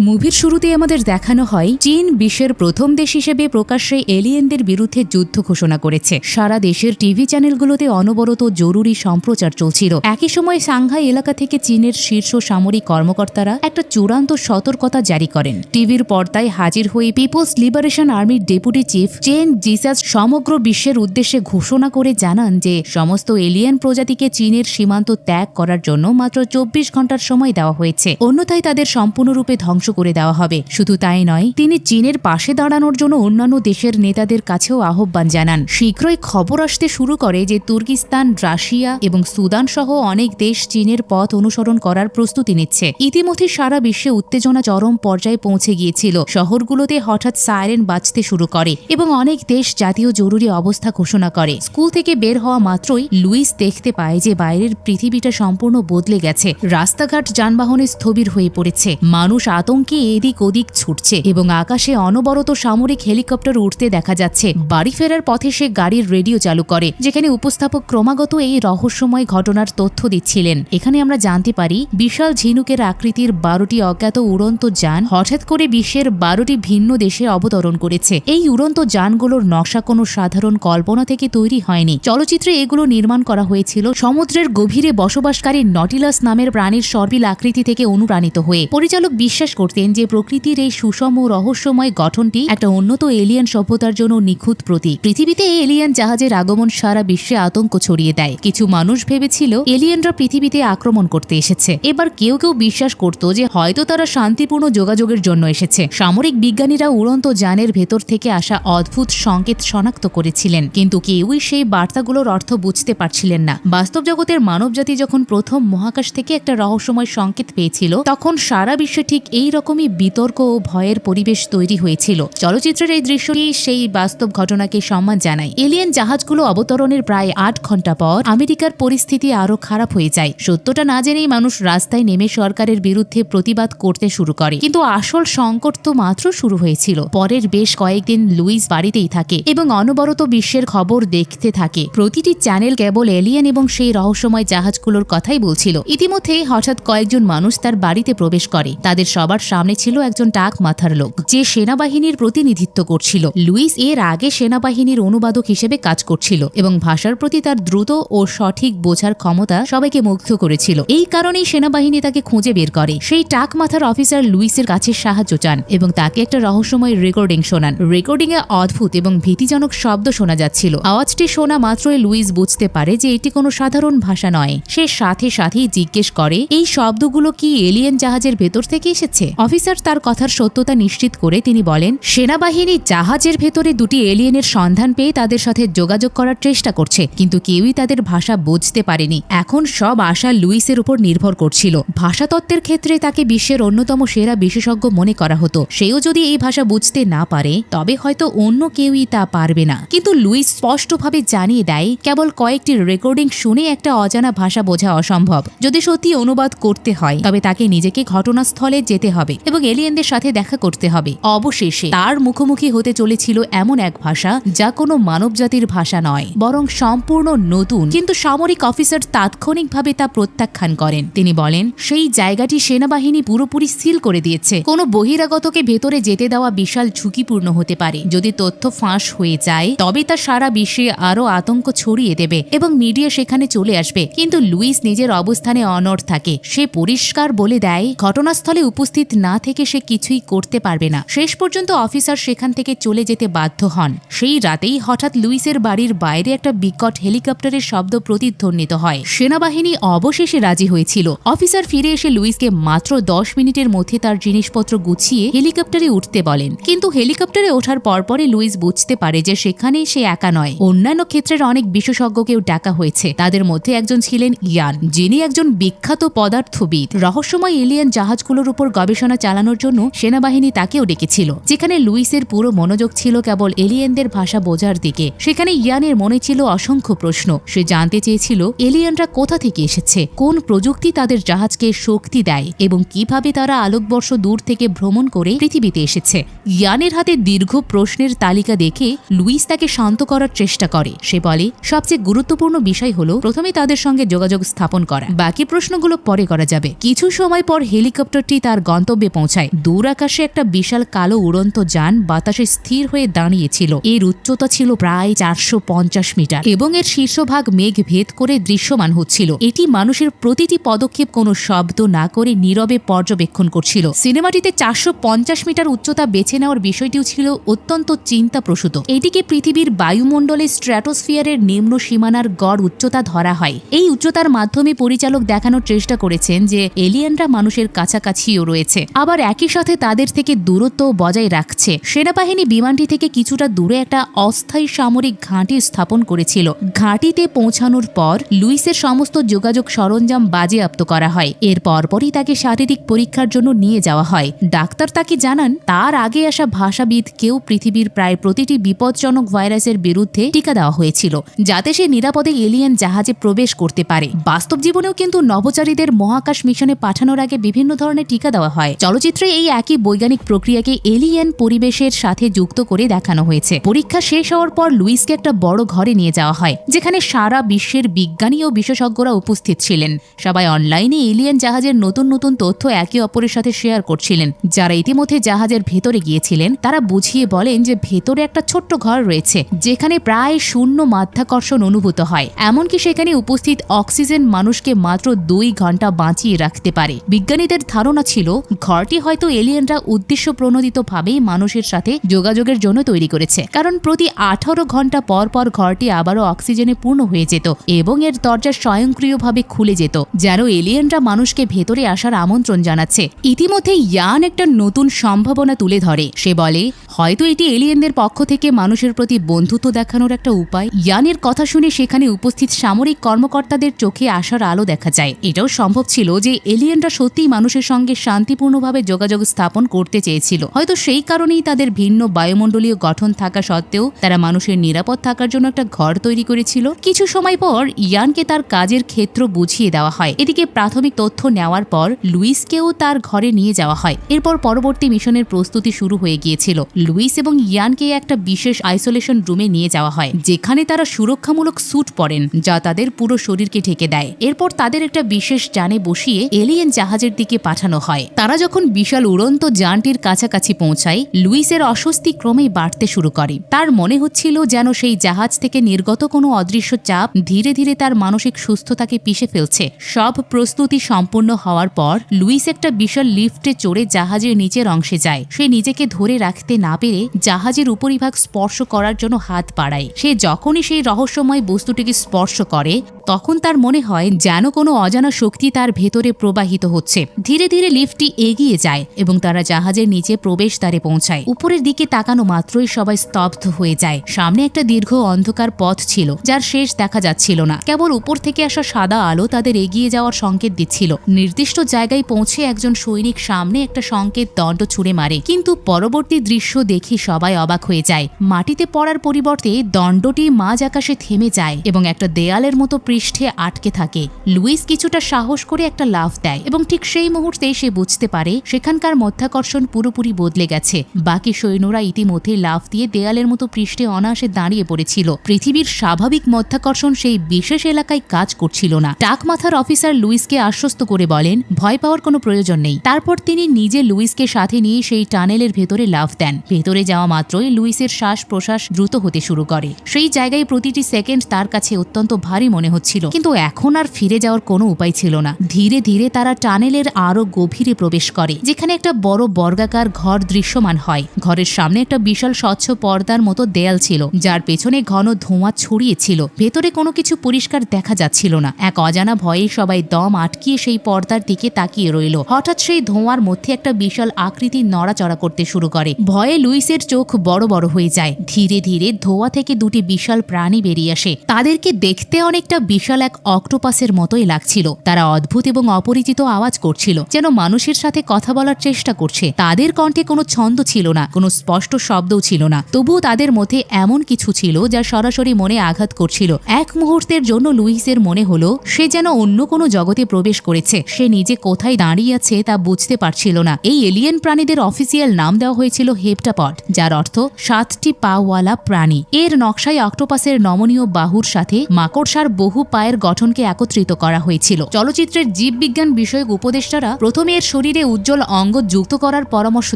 মুভির শুরুতে আমাদের দেখানো হয় চীন বিশ্বের প্রথম দেশ হিসেবে প্রকাশ্যে এলিয়েনদের বিরুদ্ধে যুদ্ধ ঘোষণা করেছে। সারা দেশের টিভি চ্যানেলগুলোতে অনবরত জরুরি সম্প্রচার চলছিল। একই সময় সাংহাই এলাকা থেকে চীনের শীর্ষ সামরিক কর্মকর্তারা একটা চূড়ান্ত সতর্কতা জারি করেন। টিভির পর্দায় হাজির হয়ে পিপলস লিবারেশন আর্মির ডেপুটি চিফ চেন জিসাস সমগ্র বিশ্বের উদ্দেশ্যে ঘোষণা করে জানান যে সমস্ত এলিয়েন প্রজাতিকে চীনের সীমান্ত ত্যাগ করার জন্য মাত্র 24 ঘন্টার সময় দেওয়া হয়েছে, অন্যথায় তাদের সম্পূর্ণরূপে ধ্বংস করে দেওয়া হবে। শুধু তাই নয়, তিনি চীনের পাশে দাঁড়ানোর জন্য অন্যান্য দেশের নেতাদের কাছেও আহ্বান জানান। শীঘ্রই খবর আসতে শুরু করে যে তুর্কিস্তান, রাশিয়া এবং সুদান সহ অনেক দেশ চীনের পথ অনুসরণ করার প্রস্তুতি নিচ্ছে। ইতিমধ্যে সারা বিশ্বে উত্তেজনা চরম পর্যায়ে পৌঁছে গিয়েছিল। শহরগুলোতে হঠাৎ সাইরেন বাজতে শুরু করে এবং অনেক দেশ জাতীয় জরুরি অবস্থা ঘোষণা করে। স্কুল থেকে বের হওয়া মাত্রই লুইস দেখতে পায় যে বাইরের পৃথিবীটা সম্পূর্ণ বদলে গেছে। রাস্তাঘাট যানবাহনে স্থবির হয়ে পড়েছে, মানুষ আতঙ্কে এদিক ওদিক ছুটছে এবং আকাশে অনবরত সামরিক হেলিকপ্টার উঠতে দেখা যাচ্ছে। বাড়ি ফেরার পথে সে গাড়ির রেডিও চালু করে, যেখানে উপস্থাপক ক্রমাগত এই রহস্যময় ঘটনার তথ্য দিচ্ছিলেন। এখানে আমরা জানতে পারি বিশাল ঝিনুকের আকৃতির 12টি অজ্ঞাত উড়ন্ত যান হঠাৎ করে বিশ্বের 12টি ভিন্ন দেশে অবতরণ করেছে। এই উড়ন্ত যানগুলোর নকশা কোনো সাধারণ কল্পনা থেকে তৈরি হয়নি। চলচ্চিত্রে এগুলো নির্মাণ করা হয়েছিল সমুদ্রের গভীরে বসবাসকারী নটিলাস নামের প্রাণীর সর্পিল আকৃতি থেকে অনুপ্রাণিত হয়ে। পরিচালক বিশ্বাস করতেন যে প্রকৃতির এই সুষম রহস্যময় গঠনটি একটা উন্নত এলিয়েন সভ্যতার জন্য নিখুঁত প্রতীক। পৃথিবীতে এলিয়েন জাহাজের আগমন সারা বিশ্বে আতঙ্ক ছড়িয়ে দেয়। কিছু মানুষ ভেবেছিল এলিয়েনরা পৃথিবীতে আক্রমণ করতে এসেছে। এবার কেউ কেউ বিশ্বাস করত যে হয়তো তারা শান্তিপূর্ণ যোগাযোগের জন্য এসেছে। সামরিক বিজ্ঞানীরা উড়ন্ত যানের ভেতর থেকে আসা অদ্ভুত সংকেত শনাক্ত করেছিলেন, কিন্তু কেউই সেই বার্তাগুলোর অর্থ বুঝতে পারছিলেন না। বাস্তব জগতের মানবজাতি যখন প্রথম মহাকাশ থেকে একটা রহস্যময় সংকেত পেয়েছিল, তখন সারা বিশ্বে ঠিক এই রকমই বিতর্ক ও ভয়ের পরিবেশ তৈরি হয়েছিল। চলচ্চিত্রের এই দৃশ্যটি সেই বাস্তব ঘটনাকে সম্মান জানায়। এলিয়েন জাহাজগুলো অবতরণের প্রায় 8 ঘন্টা পর আমেরিকার পরিস্থিতি আরো খারাপ হয়ে যায়। সত্যটা না জেনেই মানুষ রাস্তায় নেমে সরকারের বিরুদ্ধে প্রতিবাদ করতে শুরু করে। কিন্তু আসল সংকট তো মাত্র শুরু হয়েছিল। পরের বেশ কয়েকদিন লুইস বাড়িতেই থাকে এবং অনবরত বিশ্বের খবর দেখতে থাকে। প্রতিটি চ্যানেল কেবল এলিয়েন এবং সেই রহস্যময় জাহাজগুলোর কথাই বলছিল। ইতিমধ্যে হঠাৎ কয়েকজন মানুষ তার বাড়িতে প্রবেশ করে। তাদের সবার সামনে ছিল একজন টাক মাথার লোক, যে সেনাবাহিনীর প্রতিনিধিত্ব করছিল। লুইস এর আগে সেনাবাহিনীর অনুবাদক হিসেবে কাজ করছিল এবং ভাষার প্রতি তার দ্রুত ও সঠিক বোঝার ক্ষমতা সবাইকে মুগ্ধ করেছিল। এই কারণেই সেনাবাহিনী তাকে খুঁজে বের করে। সেই টাক মাথার অফিসার লুইসের কাছে সাহায্য চান এবং তাকে একটা রহস্যময় রেকর্ডিং শোনান। রেকর্ডিং এ অদ্ভুত এবং ভীতিজনক শব্দ শোনা যাচ্ছিল। আওয়াজটি শোনা মাত্রই লুইস বুঝতে পারে যে এটি কোনো সাধারণ ভাষা নয়। সে সাথে সাথেই জিজ্ঞেস করে, এই শব্দগুলো কি এলিয়েন জাহাজের ভেতর থেকে এসেছে? অফিসার তার কথার সত্যতা নিশ্চিত করে তিনি বলেন, সেনাবাহিনী জাহাজের ভেতরে 2টি এলিয়েনের সন্ধান পেয়ে তাদের সাথে যোগাযোগ করার চেষ্টা করছে, কিন্তু কেউই তাদের ভাষা বুঝতে পারেনি। এখন সব আশা লুইসের উপর নির্ভর করছিল। ভাষাতত্ত্বের ক্ষেত্রে তাকে বিশ্বের অন্যতম সেরা বিশেষজ্ঞ মনে করা হতো। সেও যদি এই ভাষা বুঝতে না পারে, তবে হয়তো অন্য কেউই তা পারবে না। কিন্তু লুইস স্পষ্টভাবে জানিয়ে দেয়, কেবল কয়েকটি রেকর্ডিং শুনে একটা অজানা ভাষা বোঝা অসম্ভব। যদি সত্যি অনুবাদ করতে হয়, তবে তাকে নিজেকে ঘটনাস্থলে যেতে হবে এবং এলিয়েনদের সাথে দেখা করতে হবে। অবশেষে তার মুখোমুখি হতে চলেছিল এমন এক ভাষা যা কোনো মানবজাতির ভাষা নয়, বরং সম্পূর্ণ নতুন। কিন্তু সামরিক অফিসার তাৎক্ষণিকভাবে তা প্রত্যাখ্যান করেন। তিনি বলেন, সেই জায়গাটি সেনাবাহিনী পুরোপুরি সিল করে দিয়েছে। কোনো বহিরাগতকে ভেতরে যেতে দেওয়া বিশাল ঝুঁকিপূর্ণ হতে পারে। যদি তথ্য ফাঁস হয়ে যায়, তবে তা সারা বিশ্বে আরো আতঙ্ক ছড়িয়ে দেবে এবং মিডিয়া সেখানে চলে আসবে। কিন্তু লুইস নিজের অবস্থানে অনড় থাকে। সে পরিষ্কার বলে দেয়, ঘটনাস্থলে উপস্থিত না থেকে সে কিছুই করতে পারবে না। শেষ পর্যন্ত অফিসার সেখান থেকে চলে যেতে বাধ্য হন। সেই রাতেই হঠাৎ লুইসের বাড়ির বাইরে একটা বিকট হেলিকপ্টারের শব্দ প্রতিধ্বনিত হয়। সেনাবাহিনী অবশেষে রাজি হয়েছিল। অফিসার ফিরে এসে লুইসকে মাত্র 10 মিনিটের মধ্যে তার জিনিসপত্র গুছিয়ে হেলিকপ্টারে উঠতে বলেন। কিন্তু হেলিকপ্টারে ওঠার পরপরই লুইস বুঝতে পারে যে সেখানে সে একা নয়। অন্যান্য ক্ষেত্রের অনেক বিশেষজ্ঞকেও ডাকা হয়েছে। তাদের মধ্যে একজন ছিলেন ইয়ান, যিনি একজন বিখ্যাত পদার্থবিদ। রহস্যময় এলিয়েন জাহাজগুলোর উপর গবেষণা চালানোর জন্য সেনাবাহিনী তাকেও ডেকেছিল। যেখানে লুইসের পুরো মনোযোগ ছিল কেবল এলিয়েনদের ভাষা বোঝার দিকে, সেখানে ইয়ানের মনে ছিল অসংখ্য প্রশ্ন। সে জানতে চেয়েছিল এলিয়েনরা কোথা থেকে এসেছে, কোন প্রযুক্তি তাদের জাহাজকে শক্তি দেয় এবং কিভাবে তারা আলোকবর্ষ দূর থেকে ভ্রমণ করে পৃথিবীতে এসেছে। ইয়ানের হাতে দীর্ঘ প্রশ্নের তালিকা দেখে লুইস তাকে শান্ত করার চেষ্টা করে। সে বলে, সবচেয়ে গুরুত্বপূর্ণ বিষয় হলো প্রথমে তাদের সঙ্গে যোগাযোগ স্থাপন করা, বাকি প্রশ্নগুলো পরে করা যাবে। কিছু সময় পর হেলিকপ্টারটি তার গন্তব্য গন্তব্যে পৌঁছায়। দূর আকাশে একটা বিশাল কালো উড়ন্ত যান বাতাসে স্থির হয়ে দাঁড়িয়েছিল। এর উচ্চতা ছিল প্রায় 450 মিটার এবং এর শীর্ষভাগ মেঘ ভেদ করে দৃশ্যমান হচ্ছিল। এটি মানুষের প্রতিটি পদক্ষেপ কোনো শব্দ না করে নীরবে পর্যবেক্ষণ করছিল। সিনেমাটিতে 450 মিটার উচ্চতা বেছে নেওয়ার বিষয়টিও ছিল অত্যন্ত চিন্তাপ্রসূত। এটিকে পৃথিবীর বায়ুমণ্ডলে স্ট্র্যাটোস্ফিয়ারের নিম্ন সীমানার গড় উচ্চতা ধরা হয়। এই উচ্চতার মাধ্যমে পরিচালক দেখানোর চেষ্টা করেছেন যে এলিয়েনরা মানুষের কাছাকাছিও রয়েছে, আবার একই সাথে তাদের থেকে দূরত্ব বজায় রাখছে। সেনাবাহিনী বিমানটি থেকে কিছুটা দূরে একটা অস্থায়ী সামরিক ঘাঁটি স্থাপন করেছিল। ঘাঁটিতে পৌঁছানোর পর লুইসের সমস্ত যোগাযোগ সরঞ্জাম বাজেয়াপ্ত করা হয়। এর পরপরই তাকে শারীরিক পরীক্ষার জন্য নিয়ে যাওয়া হয়। ডাক্তার তাকে জানান তার আগে আসা ভাষাবিদকেও পৃথিবীর প্রায় প্রতিটি বিপজ্জনক ভাইরাসের বিরুদ্ধে টিকা দেওয়া হয়েছিল, যাতে সে নিরাপদে এলিয়েন জাহাজে প্রবেশ করতে পারে। বাস্তব জীবনেও কিন্তু নভোচারীদের মহাকাশ মিশনে পাঠানোর আগে বিভিন্ন ধরনের টিকা দেওয়া হয়। চলচ্চিত্রে এই একই বৈজ্ঞানিক প্রক্রিয়াকে এলিয়েন পরিবেশের সাথে যুক্ত করে দেখানো হয়েছে। পরীক্ষা শেষ হওয়ার পর লুইসকে একটা বড় ঘরে নিয়ে যাওয়া হয়, যেখানে সারা বিশ্বের বিজ্ঞানী ও বিশেষজ্ঞরা উপস্থিত ছিলেন। সবাই অনলাইনে এলিয়েন জাহাজের নতুন নতুন তথ্য একে অপরের সাথে শেয়ার করছিলেন। যারা ইতিমধ্যে জাহাজের ভেতরে গিয়েছিলেন তারা বুঝিয়ে বলেন যে ভেতরে একটা ছোট্ট ঘর রয়েছে, যেখানে প্রায় শূন্য মাধ্যাকর্ষণ অনুভূত হয়। এমনকি সেখানে উপস্থিত অক্সিজেন মানুষকে মাত্র 2 ঘন্টা বাঁচিয়ে রাখতে পারে। বিজ্ঞানীদের ধারণা ছিল ঘরটি হয়তো এলিয়েনরা উদ্দেশ্য প্রণোদিতভাবেই মানুষের সাথে যোগাযোগের জন্য তৈরি করেছে, কারণ প্রতি 18 ঘন্টা পর পর ঘরটি আবারও অক্সিজেনে পূর্ণ হয়ে যেত এবং এর দরজা স্বয়ংক্রিয়ভাবে খুলে যেত, যেন এলিয়েনরা মানুষকে ভেতরে আসার আমন্ত্রণ জানাচ্ছে। ইতিমধ্যে ইয়ান একটা নতুন সম্ভাবনা তুলে ধরে। সে বলে হয়তো এটি এলিয়েনদের পক্ষ থেকে মানুষের প্রতি বন্ধুত্ব দেখানোর একটা উপায়। ইয়ানের কথা শুনে সেখানে উপস্থিত সামরিক কর্মকর্তাদের চোখে আসার আলো দেখা যায়। এটাও সম্ভব ছিল যে এলিয়েনরা সত্যিই মানুষের সঙ্গে শান্তিপূর্ণভাবে যোগাযোগ স্থাপন করতে চেয়েছিল। হয়তো সেই কারণেই তাদের ভিন্ন বায়ুমণ্ডলীয় গঠন থাকা সত্ত্বেও তারা মানুষের নিরাপদ থাকার জন্য একটা ঘর তৈরি করেছিল। কিছু সময় পর ইয়ানকে তার কাজের ক্ষেত্র বুঝিয়ে দেওয়া হয়। এদিকে প্রাথমিক তথ্য নেওয়ার পর লুইসকেও তার ঘরে নিয়ে যাওয়া হয়। এরপর পরবর্তী মিশনের প্রস্তুতি শুরু হয়ে গিয়েছিল। লুইস এবং ইয়ানকে একটা বিশেষ আইসোলেশন রুমে নিয়ে যাওয়া হয়, যেখানে তারা সুরক্ষামূলক স্যুট পরেন যা তাদের পুরো শরীরকে ঢেকে দেয়। এরপর তাদের একটা বিশেষ যানে বসিয়ে এলিয়েন জাহাজের দিকে পাঠানো হয়। তারা যখন বিশাল উড়ন্ত যানটির কাছাকাছি পৌঁছায়, লুইসের অস্বস্তি ক্রমেই বাড়তে শুরু করে। তার মনে হচ্ছিল যেন সেই জাহাজ থেকে নির্গত কোনো অদৃশ্য চাপ ধীরে ধীরে তার মানসিক সুস্থতাকে পিষে ফেলছে। সব প্রস্তুতি সম্পূর্ণ হওয়ার পর লুইস একটা বিশাল লিফটে চড়ে জাহাজের নিচের অংশে যায়। সে নিজেকে ধরে রাখতে না পেরে জাহাজের উপরিভাগ স্পর্শ করার জন্য হাত বাড়ায়। সে যখনই সেই রহস্যময় বস্তুটিকে স্পর্শ করে তখন তার মনে হয় যেন কোনো অজানা শক্তি তার ভেতরে প্রবাহিত হচ্ছে। ধীরে ধীরে লিফটটি এগিয়ে যায় এবং তারা জাহাজের নিচে প্রবেশদ্বারে পৌঁছায়। উপরের দিকে তাকানো মাত্রই সবাই স্তব্ধ হয়ে যায়। সামনে একটা দীর্ঘ অন্ধকার পথ ছিল, যার শেষ দেখা যাচ্ছিল না। কেবল উপর থেকে আসা সাদা আলো তাদের এগিয়ে যাওয়ার সংকেত দিচ্ছিল। নির্দিষ্ট জায়গায় পৌঁছে একজন সৈনিক সামনে একটা সংকেত দণ্ড ছুঁড়ে মারে, কিন্তু পরবর্তী দৃশ্য দেখে সবাই অবাক হয়ে যায়। মাটিতে পড়ার পরিবর্তে দণ্ডটি মাঝ আকাশে থেমে যায় এবং একটা দেয়ালের মতো পৃষ্ঠে আটকে থাকে। লুইস কিছুটা সাহস করে একটা লাফ দেয় এবং ঠিক সেই মুহূর্তে সে বুঝতে পারে সেখানকার মধ্যাকর্ষণ পুরোপুরি বদলে গেছে। বাকি সৈন্যরা ইতিমধ্যে লাফ দিয়ে দেয়ালের মতো পৃষ্ঠে অনায়াসে দাঁড়িয়ে পড়েছিল। পৃথিবীর স্বাভাবিক মধ্যাকর্ষণ সেই বিশেষ এলাকায় কাজ করছিল না। টাক মাথার অফিসার লুইসকে আশ্বস্ত করে বলেন ভয় পাওয়ার কোনো প্রয়োজন নেই। তারপর তিনি নিজে লুইসকে সাথে নিয়ে সেই টানেলের ভেতরে লাফ দেন। ভেতরে যাওয়া মাত্রই লুইসের শ্বাস প্রশ্বাস দ্রুত হতে শুরু করে। সেই জায়গায় প্রতিটি সেকেন্ড তার কাছে অত্যন্ত ভারী মনে হচ্ছিল, কিন্তু এখন আর ফিরে যাওয়ার কোনো উপায় ছিল না। ধীরে ধীরে তারা টানেলের আরো গভীরে প্রবেশ করে, যেখানে একটা বড় বর্গাকার ঘর দৃশ্যমান হয়। ঘরের সামনে একটা বিশাল স্বচ্ছ পর্দার মতো দেয়াল ছিল, যার পেছনে ঘন ধোঁয়া ছড়িয়েছিল। ভেতরে কোনো কিছু পরিষ্কার দেখা যাচ্ছিল না। এক অজানা ভয়ে সবাই দম আটকিয়ে সেই পর্দার দিকে তাকিয়ে রইল। হঠাৎ সেই ধোঁয়ার মধ্যে একটা বিশাল আকৃতি নড়াচড়া করতে শুরু করে। ভয়ে লুইসের চোখ বড় বড় হয়ে যায়। ধীরে ধীরে ধোঁয়া থেকে দুটি বিশাল প্রাণী বেরিয়ে আসে। তাদেরকে দেখতে অনেকটা বিশাল এক অক্টোপাসের মতোই লাগছিল। তারা অদ্ভুত এবং অপরিচিত আওয়াজ করছিল, যেন মানুষের সাথে কথা বলার চেষ্টা করছে। তাদের কণ্ঠে কোনো ছন্দ ছিল না, কোনো স্পষ্ট শব্দও ছিল না। তবুও তাদের মধ্যে এমন কিছু ছিল যা সরাসরি মনে আঘাত করছিল। এক মুহূর্তের জন্য লুইসের মনে হলো সে যেন অন্য কোনো জগতে প্রবেশ করেছে। সে নিজে কোথায় দাঁড়িয়ে আছে তা বুঝতে পারছিল না। এই এলিয়েন প্রাণীদের অফিসিয়াল নাম দেওয়া হয়েছিল হেপ্টা হেপ্টাপড, যার অর্থ 7টি পাওয়ালা প্রাণী। এর নকশায় অক্টোপাসের নমনীয় বাহুর সাথে মাকড়সার বহু পায়ের গঠনকে একত্রিত করা হয়েছিল। চলচ্চিত্রের জীববিজ্ঞান বিষয়ক উপদেষ্টারা প্রথমে এর শরীরে উজ্জ্বল অঙ্গ যুক্ত করার পরামর্শ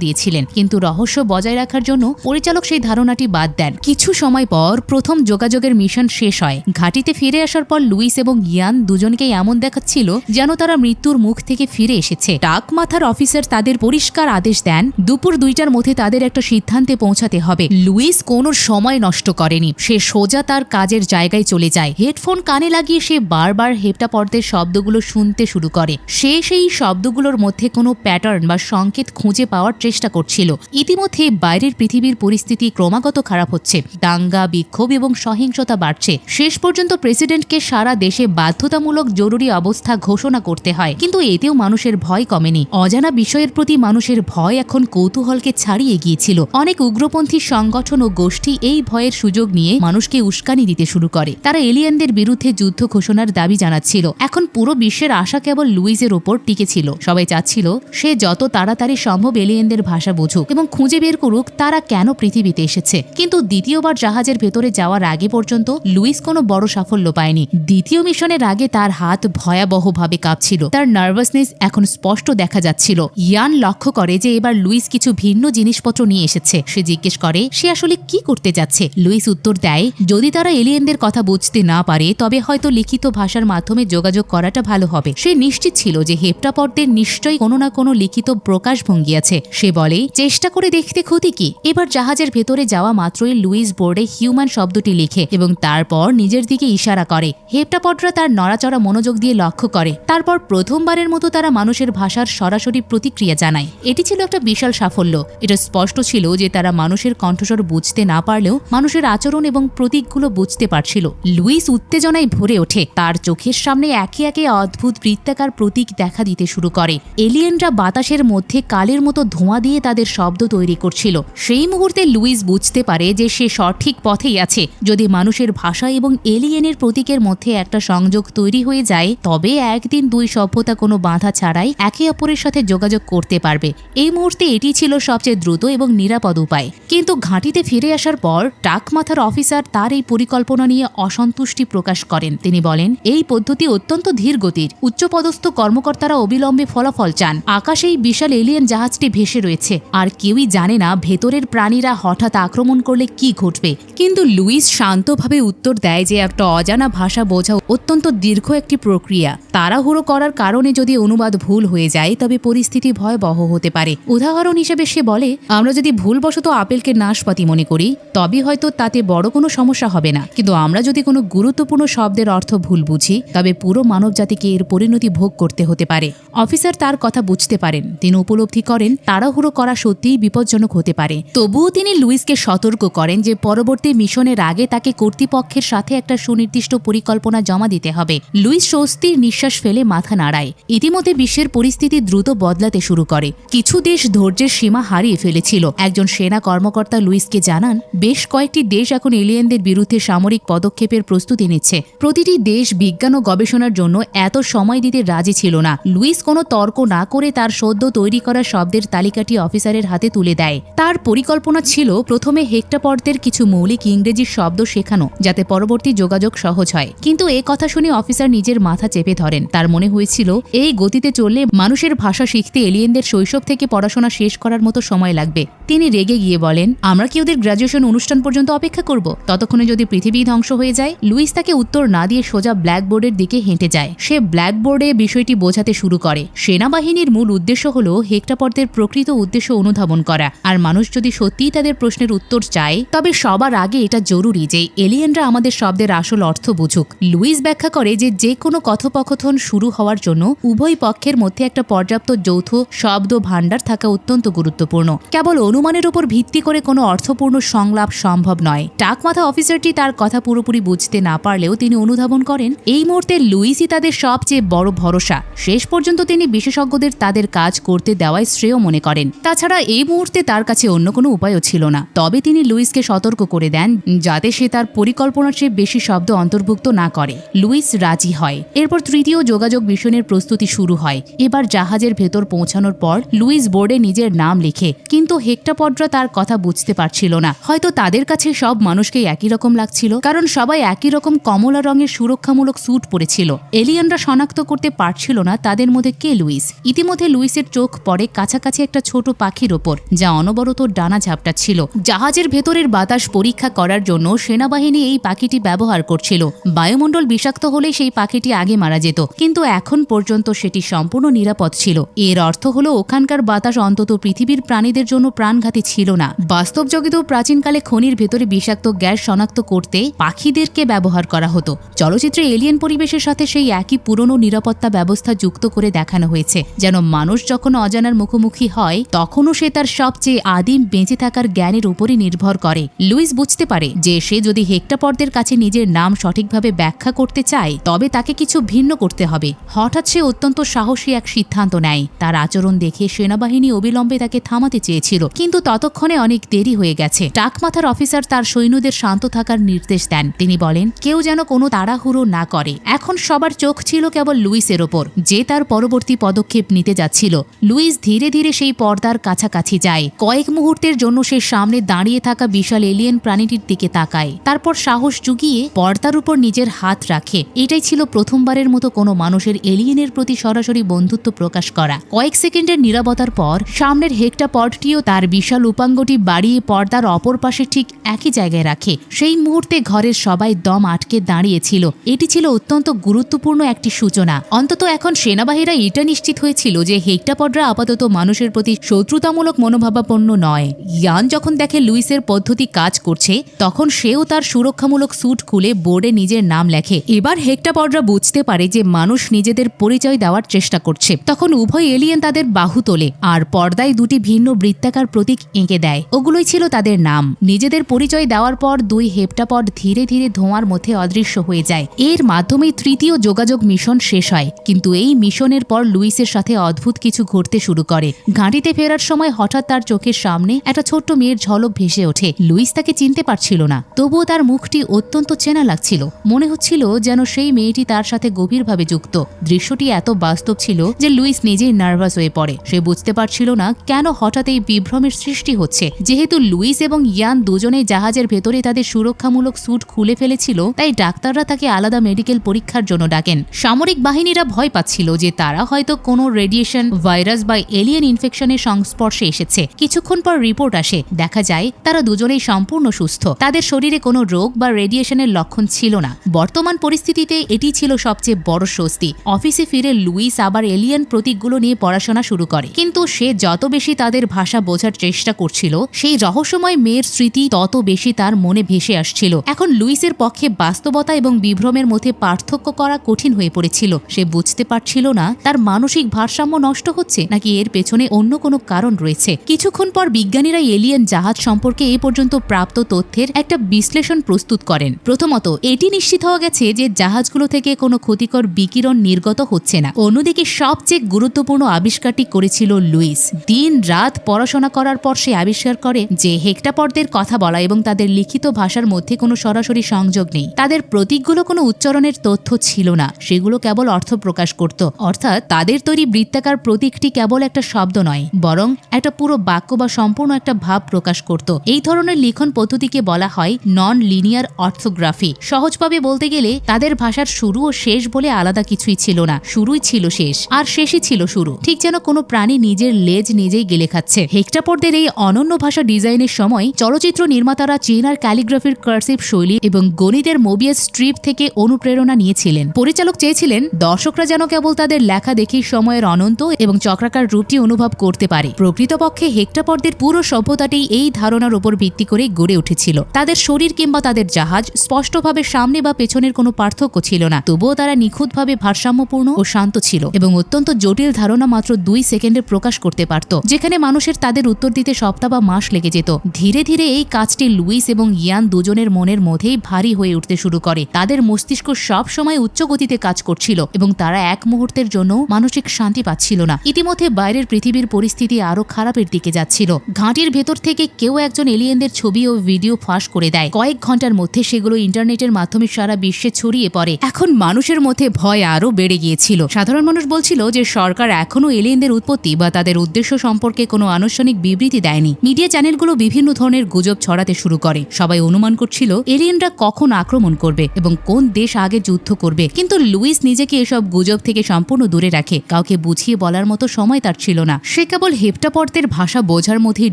দিয়েছিলেন, কিন্তু রহস্য বজায় রাখার জন্য পরিচালক সেই ধারণাটি বাদ দেন। কিছু সময় পর প্রথম যোগাযোগের মিশন শেষ হয়। ঘাঁটিতে ফিরে আসার পর লুইস এবং ইয়ান দুজনকেই এমন দেখাচ্ছিল যেন তারা মৃত্যুর মুখ থেকে ফিরে এসেছে। টাক মাথার অফিসার তাদের পরিষ্কার আদেশ দেন দুপুর 2টার মধ্যে তাদের একটা সিদ্ধান্তে পৌঁছাতে হবে। লুইস কোনো সময় নষ্ট করেনি, সে সোজা তার কাজের জায়গায় চলে যায়। হেডফোন কানে লাগিয়ে সে বারবার হেপ্টাপডদের শব্দগুলো শুনতে শুরু করে। সে সেই শব্দগুলোর মধ্যে কোনো প্যাটার্ন বা সংকেত খুঁজে পাওয়ার চেষ্টা করছিল। ইতিমধ্যে বাইরের পৃথিবীর পরিস্থিতি ক্রমাগত খারাপ হচ্ছে। দাঙ্গা, বিক্ষোভ এবং সহিংসতা বাড়ছে। শেষ পর্যন্ত প্রেসিডেন্টকে সারা দেশে বাধ্যতামূলক জরুরি অবস্থা ঘোষণা করতে হয়, কিন্তু এতেও মানুষের ভয় কমেনি। অজানা বিষয়ের প্রতি মানুষের ভয় এখন কৌতূহলকে ছাড়িয়ে গিয়েছিল। অনেক উগ্রপন্থী সংগঠন ও গোষ্ঠী এই ভয়ের সুযোগ নিয়ে মানুষকে উস্কানি দিতে শুরু করে। তারা এলিয়েনদের বিরুদ্ধে যুদ্ধ ঘোষণার দাবি জানাচ্ছিল। এখন পুরো বিশ্বের আশা কেবল লুইসের ওপর টিকে ছিল। সবাই চাচ্ছিল সে যত তাড়াতাড়ি সম্ভব এলিয়েনদের ভাষা বুঝুক এবং খুঁজে বের করুক তারা কেন পৃথিবীতে এসেছে। কিন্তু দ্বিতীয়বার জাহাজের ভেতরে যাওয়ার আগে পর্যন্ত লুইস কোনো বড় সাফল্য পায়নি। দ্বিতীয় মিশনের আগে তার হাত ভয়াবহভাবে কাঁপছিল। তার নার্ভাসনেস এখন স্পষ্ট দেখা যাচ্ছিল। ইয়ান লক্ষ্য করে যে এবার লুইস কিছু ভিন্ন জিনিসপত্র নিয়ে এসেছে। সে জিজ্ঞেস করে সে আসলে কি করতে যাচ্ছে। লুইস উত্তর দেয়, যদি তারা এলিয়েনদের কথা বুঝতে না পারে তবে হয়তো লিখিত ভাষার মাধ্যমে যোগাযোগ করাটা ভালো হবে। সে নিশ্চিত ছিল যে হেপ্টাপডদের নিশ্চয়ই কোনো না কোনো লিখিত প্রকাশভঙ্গি আছে। সে বলে, চেষ্টা করে দেখতে ক্ষতি কি। এবার জাহাজের ভেতরে যাওয়া মাত্রই লুইস বোর্ডে হিউম্যান শব্দটি লিখে এবং তারপর নিজের দিকে ইশারা করে। হেপ্টাপডরা তার নড়াচড়া মনোযোগ দিয়ে লক্ষ্য করে। তারপর প্রথমবারের মতো তারা মানুষের ভাষার সরাসরি প্রতিক্রিয়া জানায়। এটি ছিল একটা বিশাল সাফল্য। এটা স্পষ্ট ছিল যে তারা মানুষের কণ্ঠস্বর বুঝতে না পারলেও মানুষের আচরণ এবং প্রতীকগুলো বুঝতে পারছিল। লুইস উত্তেজনায় ভরে ওঠে। তার চোখের সামনে একে একে অদ্ভুত বৃত্তাকার প্রতীক দেখা দিতে শুরু করে। এলিয়েনরা বাতাসের মধ্যে কালের মতো ধোঁয়া দিয়ে তাদের শব্দ তৈরি করছিল। সেই মুহূর্তে লুইস বুঝতে পারে যে সে সঠিক পথেই আছে। যদি মানুষের ভাষা এবং এলিয়েনের প্রতীকের মধ্যে একটা সংযোগ তৈরি হয়ে যায় তবে একদিন দুই সভ্যতা কোনো বাধা ছাড়াই একে অপরের সাথে যোগাযোগ করতে পারবে। এই মুহূর্তে এটি ছিল সবচেয়ে দ্রুত এবং নিরাপদ উপায়। কিন্তু ঘাঁটিতে ফিরে আসার পর টাক মাথার অফিসার তার এই পরিকল্পনা নিয়ে অসন্তুষ্টি প্রকাশ করেন। তিনি বলেন, এই পদ্ধতি অত্যন্ত ধীর গতির। উচ্চপদস্থ কর্মকর্তারা অবিলম্বে ফলাফল চান। আকাশে এই বিশাল এলিয়েন জাহাজটি ভেসে রয়েছে, আর কেউই জানে না ভেতরের প্রাণীরা হঠাৎ আক্রমণ করলে কি ঘটবে। কিন্তু লুইস শান্তভাবে উত্তর দেয় যে একটা অজানা ভাষা বোঝা অত্যন্ত দীর্ঘ একটি প্রক্রিয়া। তাড়াহুড়ো করার কারণে যদি অনুবাদ ভুল হয়ে যায় তবে পরিস্থিতি ভয়াবহ হতে পারে। উদাহরণ হিসেবে সে বলে, আমরা যদি ভুলবশত আপেলকে নাশপাতি মনে করি তবে হয়তো তাতে বড় কোনো সমস্যা হবে না, কিন্তু আমরা যদি কোনো গুরুত্বপূর্ণ শব্দের অর্থ ভুল বুঝি তবে পুরো মানবজাতিকে এর পরিণতি ভোগ করতে হতে পারে। অফিসার তার কথা বুঝতে পারেন। তিনি উপলব্ধি করেন তাড়াহুড়ো করা সত্যিই বিপজ্জনক হতে পারে। তবুও তিনি লুইসকে সতর্ক করেন যে পরবর্তী মিশনের আগে তাকে কর্তৃপক্ষের সাথে একটা সুনির্দিষ্ট পরিকল্পনা জমা দিতে হবে। লুইস স্বস্তির নিঃশ্বাস ফেলে মাথা নাড়ায়। ইতিমধ্যে বিশ্বের পরিস্থিতি দ্রুত বদলাতে শুরু করে। কিছু দেশ ধৈর্যের সীমা হারিয়ে ফেলেছিল। একজন সেনা কর্মকর্তা লুইসকে জানান, বেশ কয়েকটি দেশ এখন এলিয়েনদের বিরুদ্ধে সামরিক পদক্ষেপের প্রস্তুতি নিচ্ছে। প্রতিটি দেশ বিজ্ঞান ও গবেষণার জন্য এত সময় দিতে রাজি ছিল না। লুইস কোনো তর্ক না করে তার সদ্য তৈরি করা শব্দের তালিকাটি অফিসারের হাতে তুলে দেয়। তার পরিকল্পনা ছিল প্রথমে হেক্টাপডদের কিছু মৌলিক ইংরেজি শব্দ শেখানো, যাতে পরবর্তী যোগাযোগ সহজ হয়। কিন্তু এ কথা শুনে অফিসার নিজের মাথা চেপে ধরেন। তার মনে হয়েছিল এই গতিতে চললে মানুষের ভাষা শিখতে এলিয়েনদের শৈশব থেকে পড়াশোনা শেষ করার মতো সময় লাগবে। তিনি রেগে গিয়ে বলেন, আমরা কি ওদের গ্র্যাজুয়েশন অনুষ্ঠান পর্যন্ত অপেক্ষা করব? ততক্ষণে যদি পৃথিবী ধ্বংস হয়ে যায়? লুইস তাকে উত্তর না দিয়ে সোজা ব্ল্যাকবোর্ডের দিকে হেঁটে যায়। সে ব্ল্যাকবোর্ডে বিষয়টি বোঝাতে শুরু করে। সেনাবাহিনীর মূল উদ্দেশ্য হল হেক্টাপডদের প্রকৃত উদ্দেশ্য অনুধাবন করা, আর মানুষ যদি সত্যিই তাদের প্রশ্নের উত্তর চায় তবে সবার আগে এটা জরুরি যে এলিয়েনরা আমাদের শব্দের আসল অর্থ বুঝুক। লুইস ব্যাখ্যা করে যে কোনো কথোপকথন শুরু হওয়ার জন্য উভয় পক্ষের মধ্যে একটা পর্যাপ্ত যৌথ শব্দ ভাণ্ডার থাকা অত্যন্ত গুরুত্বপূর্ণ। কেবল অনুমানের উপর ভিত্তি করে কোনো অর্থপূর্ণ সংলাপ সম্ভব নয়। টাকমাথা অফিসারটি তার কথা পুরোপুরি বুঝতে না পারলেও তিনি অনুধাবন করেন এই মুহূর্তে লুইসই তাদের সবচেয়ে বড় ভরসা। শেষ পর্যন্ত তিনি বিশেষজ্ঞদের তাদের কাজ করতে দেওয়ায় শ্রেয় মনে করেন। তাছাড়া এই মুহূর্তে তার কাছে অন্য কোনো উপায়ও ছিল না। তবে তিনি লুইসকে সতর্ক করে দেন যাতে সে তার পরিকল্পনার চেয়ে বেশি শব্দ অন্তর্ভুক্ত না করে। লুইস রাজি হয়। এরপর তৃতীয় যোগাযোগ মিশনের প্রস্তুতি শুরু হয়। এবার জাহাজের ভেতর পৌঁছানোর পর লুইস বোর্ডে নিজের নাম লিখে, কিন্তু হেক্টাপডরা তার কথা বুঝতে পারছিল না। হয়তো তাদের কাছে সব মানুষকেই একই রকম লাগছিল, কারণ সবাই একই রকম কমলা রঙের সুরক্ষামূলক স্যুট পরেছিল। এলিয়েনরা শনাক্ত করতে পারছিল না তাদের মধ্যে কে লুইস। ইতিমধ্যে লুইসের চোখ পড়ে কাছাকাছি একটা ছোট পাখির ওপর, যা অনবরত ডানা ঝাপটাচ্ছিল। জাহাজের ভেতরের বাতাস পরীক্ষা করার জন্য সেনাবাহিনী এই পাখিটি ব্যবহার করছিল। বায়ুমণ্ডল বিষাক্ত হলে সেই পাখিটি আগে মারা যেত, কিন্তু এখন পর্যন্ত সেটি সম্পূর্ণ নিরাপদ ছিল। এর অর্থ হলো ওখানকার বাতাস অন্তত পৃথিবীর প্রাণীদের জন্য প্রাণঘাতী ছিল না। বাস্তব জগতেও প্রাচীনকালে খনির ভেতরে বিষাক্ত গ্যাস শনাক্ত করতে পাখিদেরকে ব্যবহার করা হতো। চলচ্চিত্রে এলিয়েন পরিবেশের সাথে সেই একই পুরনো নিরাপত্তা ব্যবস্থা যুক্ত করে দেখানো হয়েছে, যেন মানুষ যখন অজানার মুখোমুখি হয় তখনও সে তার সবচেয়ে আদিম বেঁচে থাকার জ্ঞানের উপরই নির্ভর করে। লুইস বুঝতে পারে যে সে যদি হেক্টাপডদের কাছে নিজের নাম সঠিকভাবে ব্যাখ্যা করতে চায় তবে তাকে কিছু ভিন্ন করতে হবে। হঠাৎ সে অত্যন্ত সাহসী এক সিদ্ধান্ত নেয়। তার আচরণ দেখে সেনাবাহিনী অবিলম্বে তাকে থামাতে চেয়েছিল, কিন্তু ততক্ষণে অনেক দেরি হয়ে গেছে। টাকমাথার অফিসার তার সৈন্যদের শান্ত থাকার নির্দেশ দেন। তিনি বলেন কেউ যেন কোনো তাড়াহুড়ো না করে। এখন সবার চোখ ছিল কেবল লুইসের ওপর, যে তার পরবর্তী পদক্ষেপ নিতে যাচ্ছিল। লুইস ধীরে ধীরে সেই পর্দার কাছাকাছি যায়। কয়েক মুহূর্তের জন্য সে সামনে দাঁড়িয়ে থাকা বিশাল এলিয়েন প্রাণীটির দিকে তাকায়, তারপর সাহস জুগিয়ে পর্দার উপর নিজের হাত রাখে। এটাই ছিল প্রথমবারের মতো কোনো মানুষের এলিয়েনের প্রতি সরাসরি বন্ধুত্ব প্রকাশ করা। কয়েক সেকেন্ডের নীরবতার পর সামনের হেক্টাপডটিও তার বিশাল উপাঙ্গটি বাড়িয়ে পর্দার অপর পাশে ঠিক একই জায়গায় রাখে। সেই মুহূর্তে ঘরের সবাই দম আটকে দাঁড়িয়েছিল। এটি ছিল অত্যন্ত গুরুত্বপূর্ণ একটি সূচনা। অন্তত এখন সেনাবাহিনীরা এটা নিশ্চিত হয়েছিল যে হেক্টাপডরা আপাতত মানুষের প্রতি শত্রুতামূলক মনোভাবাপন্ন নয়। ইয়ান যখন দেখে লুইসের পদ্ধতি কাজ করছে তখন সেও তার সুরক্ষামূলক স্যুট খুলে বোর্ডে নিজের নাম লেখে। এবার হেক্টাপডরা বুঝতে পারে যে মানুষ নিজেদের পরিচয় দেওয়ার চেষ্টা করছে। তখন উভয় এলিয়েন তাদের বাহু তোলে আর পর্দায় দুটি ভিন্ন বৃত্তাকার প্রতীক এঁকে দেয়। ওগুলোই ছিল তাদের নাম। নিজেদের পরিচয় দেওয়ার পর দুই হেক্টাপড ধীরে ধীরে ধোঁয়ার মধ্যে অদৃশ্য হয়ে যায়। এর মাধ্যমেই তৃতীয় যোগাযোগ মিশন শেষ হয়। কিন্তু এই মিশনের পর লুইসের সাথে অদ্ভুত কিছু ঘটতে শুরু করে। ঘাঁটিতে ফেরার সময় হঠাৎ তার চোখের সামনে একটা ছোট্ট মেয়ের ঝলক ভেসে ওঠে। লুইস তাকে চিনতে পারছিল না, তবুও তার মুখটি অত্যন্ত চেনা লাগছিল। মনে হচ্ছিল যেন সেই মেয়েটি তার সাথে গভীরভাবে যুক্ত। দৃশ্যটি এত বাস্তব ছিল যে লুইস নিজেই নার্ভাস হয়ে পড়ে। সে বুঝতে পারছিল না কেন হঠাৎ এই বিভ্রমের সৃষ্টি হচ্ছে। যেহেতু লুইস এবং ইয়ান দুজনেই জাহাজের ভেতরে তাদের সুরক্ষামূলক স্যুট খুলে ফেলেছিল, তাই ডাক্তাররা তাকে আলাদা মেডিকেল পরীক্ষার জন্য ডাকেন। সামরিক বাহিনীরা ভয় পাচ্ছিল যে তারা হয়তো কোনো রেডিয়েশন, ভাইরাস বা এলিয়েন ইনফেকশনের সংস্পর্শে এসেছে। কিছুক্ষণ পর রিপোর্ট আসে। দেখা যায় তারা দুজনেই সম্পূর্ণ সুস্থ। তাদের শরীরে কোনো রোগ বা রেডিয়েশনের লক্ষণ ছিল না। বর্তমান পরিস্থিতিতে এটি ছিল সবচেয়ে বড় স্বস্তি। অফিসে ফিরে লুইস আবার এলিয়েন প্রতীকগুলো নিয়ে পড়াশোনা শুরু করে, কিন্তু সে যত বেশি তাদের ভাষা বোঝার চেষ্টা করছিল সেই রহস্যময় মেয়ের স্মৃতি তত বেশি তার মনে ভেসে আসছিল। এখন লুইসের পক্ষে বাস্তবতা এবং বিভ্রমের মধ্যে পার্থক্য করা কঠিন হয়ে পড়েছিল। সে বুঝতে পারছিল না তার মানসিক ভারসাম্য নষ্ট হচ্ছে নাকি এর পেছনে অন্য কোনো কারণ রয়েছে। কিছুক্ষণ পর বিজ্ঞানীরা এলিয়েন জাহাজ সম্পর্কে এ পর্যন্ত প্রাপ্ত তথ্যের একটা বিশ্লেষণ প্রস্তুত করেন। প্রথমত, এটি নিশ্চিত হওয়া গেছে যে জাহাজগুলো থেকে কোনো ক্ষতিকর বিকিরণ নির্গত হচ্ছে না। অন্যদিকে সবচেয়ে গুরুত্বপূর্ণ আবিষ্কারটি করেছিল লুইস। দিন রাত পড়াশোনা করার পর সে আবিষ্কার করে যে হেক্টাপডদের কথা বলা এবং তাদের লিখিত ভাষার মধ্যে কোনো সরাসরি সংযোগ নেই। তাদের প্রতীকগুলো কোনো উচ্চারণের তথ্য ছিল না, সেগুলো কেবল অর্থ প্রকাশ করত। অর্থাৎ তাদের তৈরি বৃত্তাকার প্রতীকটি কেবল একটা শব্দ নয়, বরং একটা পুরো বাক্য বা সম্পূর্ণ একটা ভাব প্রকাশ করত। এই ধরনের লিখন পদ্ধতিকে বলা হয় নন লিনিয়ার অর্থোগ্রাফি। সহজভাবে বলতে গেলে তাদের ভাষার শুরু ও শেষ বলে আলাদা কিছুই ছিল না। শুরুই ছিল শেষ আর শেষই ছিল শুরু, ঠিক যেন কোনো প্রাণী নিজের লেজ নিজেই গেলে খাচ্ছে। হেক্টাপডদের এই অনন্য ভাষা ডিজাইনের সময় চলচ্চিত্র নির্মাতারা চেন আর ক্যালিগ্রাফির কার্সিভ শৈলী এবং গণিতের মোবিয়াস স্ট্রিপ থেকে অনুপ্রেরণা নিয়েছিলেন। পরিচালক চেয়েছিলেন দর্শকরা যেন কেবল তাদের লেখা দেখেই সময়ের অনন্ত এবং চক্রাকার রূপটি অনুভব করতে পারে। প্রকৃতপক্ষে হেক্টাপডদের পুরো সভ্যতাটি এই ধারণার উপর ভিত্তি করে গড়ে উঠেছিল। তাদের শরীর কিংবা তাদের জাহাজ স্পষ্টভাবে সামনে বা পেছনের কোনো পার্থক্য ছিল না, তবুও তারা নিখুঁতভাবে ভারসাম্যপূর্ণ ও শান্ত ছিল এবং অত্যন্ত জটিল ধারণা মাত্র 2 সেকেন্ডে প্রকাশ করতে পারত, যেখানে মানুষের তাদের উত্তর দিতে সপ্তাহ বা মাস লেগে যেত। ধীরে ধীরে এই কাজটি লুইস এবং ইয়ান দুজনের মনের মধ্যেই ভারী হয়ে উঠতে শুরু করে। তাদের মস্তিষ্ক সব সময় উচ্চ গতিতে কাজ করছিল এবং তারা এক মুহূর্তের জন্য মানসিক শান্তি পাচ্ছিল না। ইতিমধ্যে বাইরের পৃথিবীর পরিস্থিতি আরো খারাপের দিকে যাচ্ছিল। ঘাঁটির ভেতর থেকে কেউ একজন এলিয়েনদের ছবি ও ভিডিও ফাঁস করে দেয়। কয়েক ঘন্টার মধ্যে সেগুলো ইন্টারনেটের মাধ্যমে সারা বিশ্বে ছড়িয়ে পড়ে। এখন মানুষের মধ্যে ভয় আরো বেড়ে গিয়েছিল। সাধারণ মানুষ বলছিল যে সরকার এখনো এলিয়েনদের উৎপত্তি বা তাদের উদ্দেশ্য সম্পর্কে কোনো আনুষ্ঠানিক বিবৃতি দেয়নি। মিডিয়া চ্যানেলগুলো বিভিন্ন ধরনের গুজব ছড়াতে শুরু করে। সবাই অনুমান করছিল এলিয়েনরা কখন আক্রমণ করবে এবং কোন দেশ আগে যুদ্ধ করবে, কিন্তু লুইস নিজেকে এসব গুজব থেকে সম্পূর্ণ দূরে রাখে। কাউকে বুঝিয়ে বলার মতো সময় তার ছিল না। সে কেবল হেপ্টাপর্তের ভাষা বোঝার মধ্যেই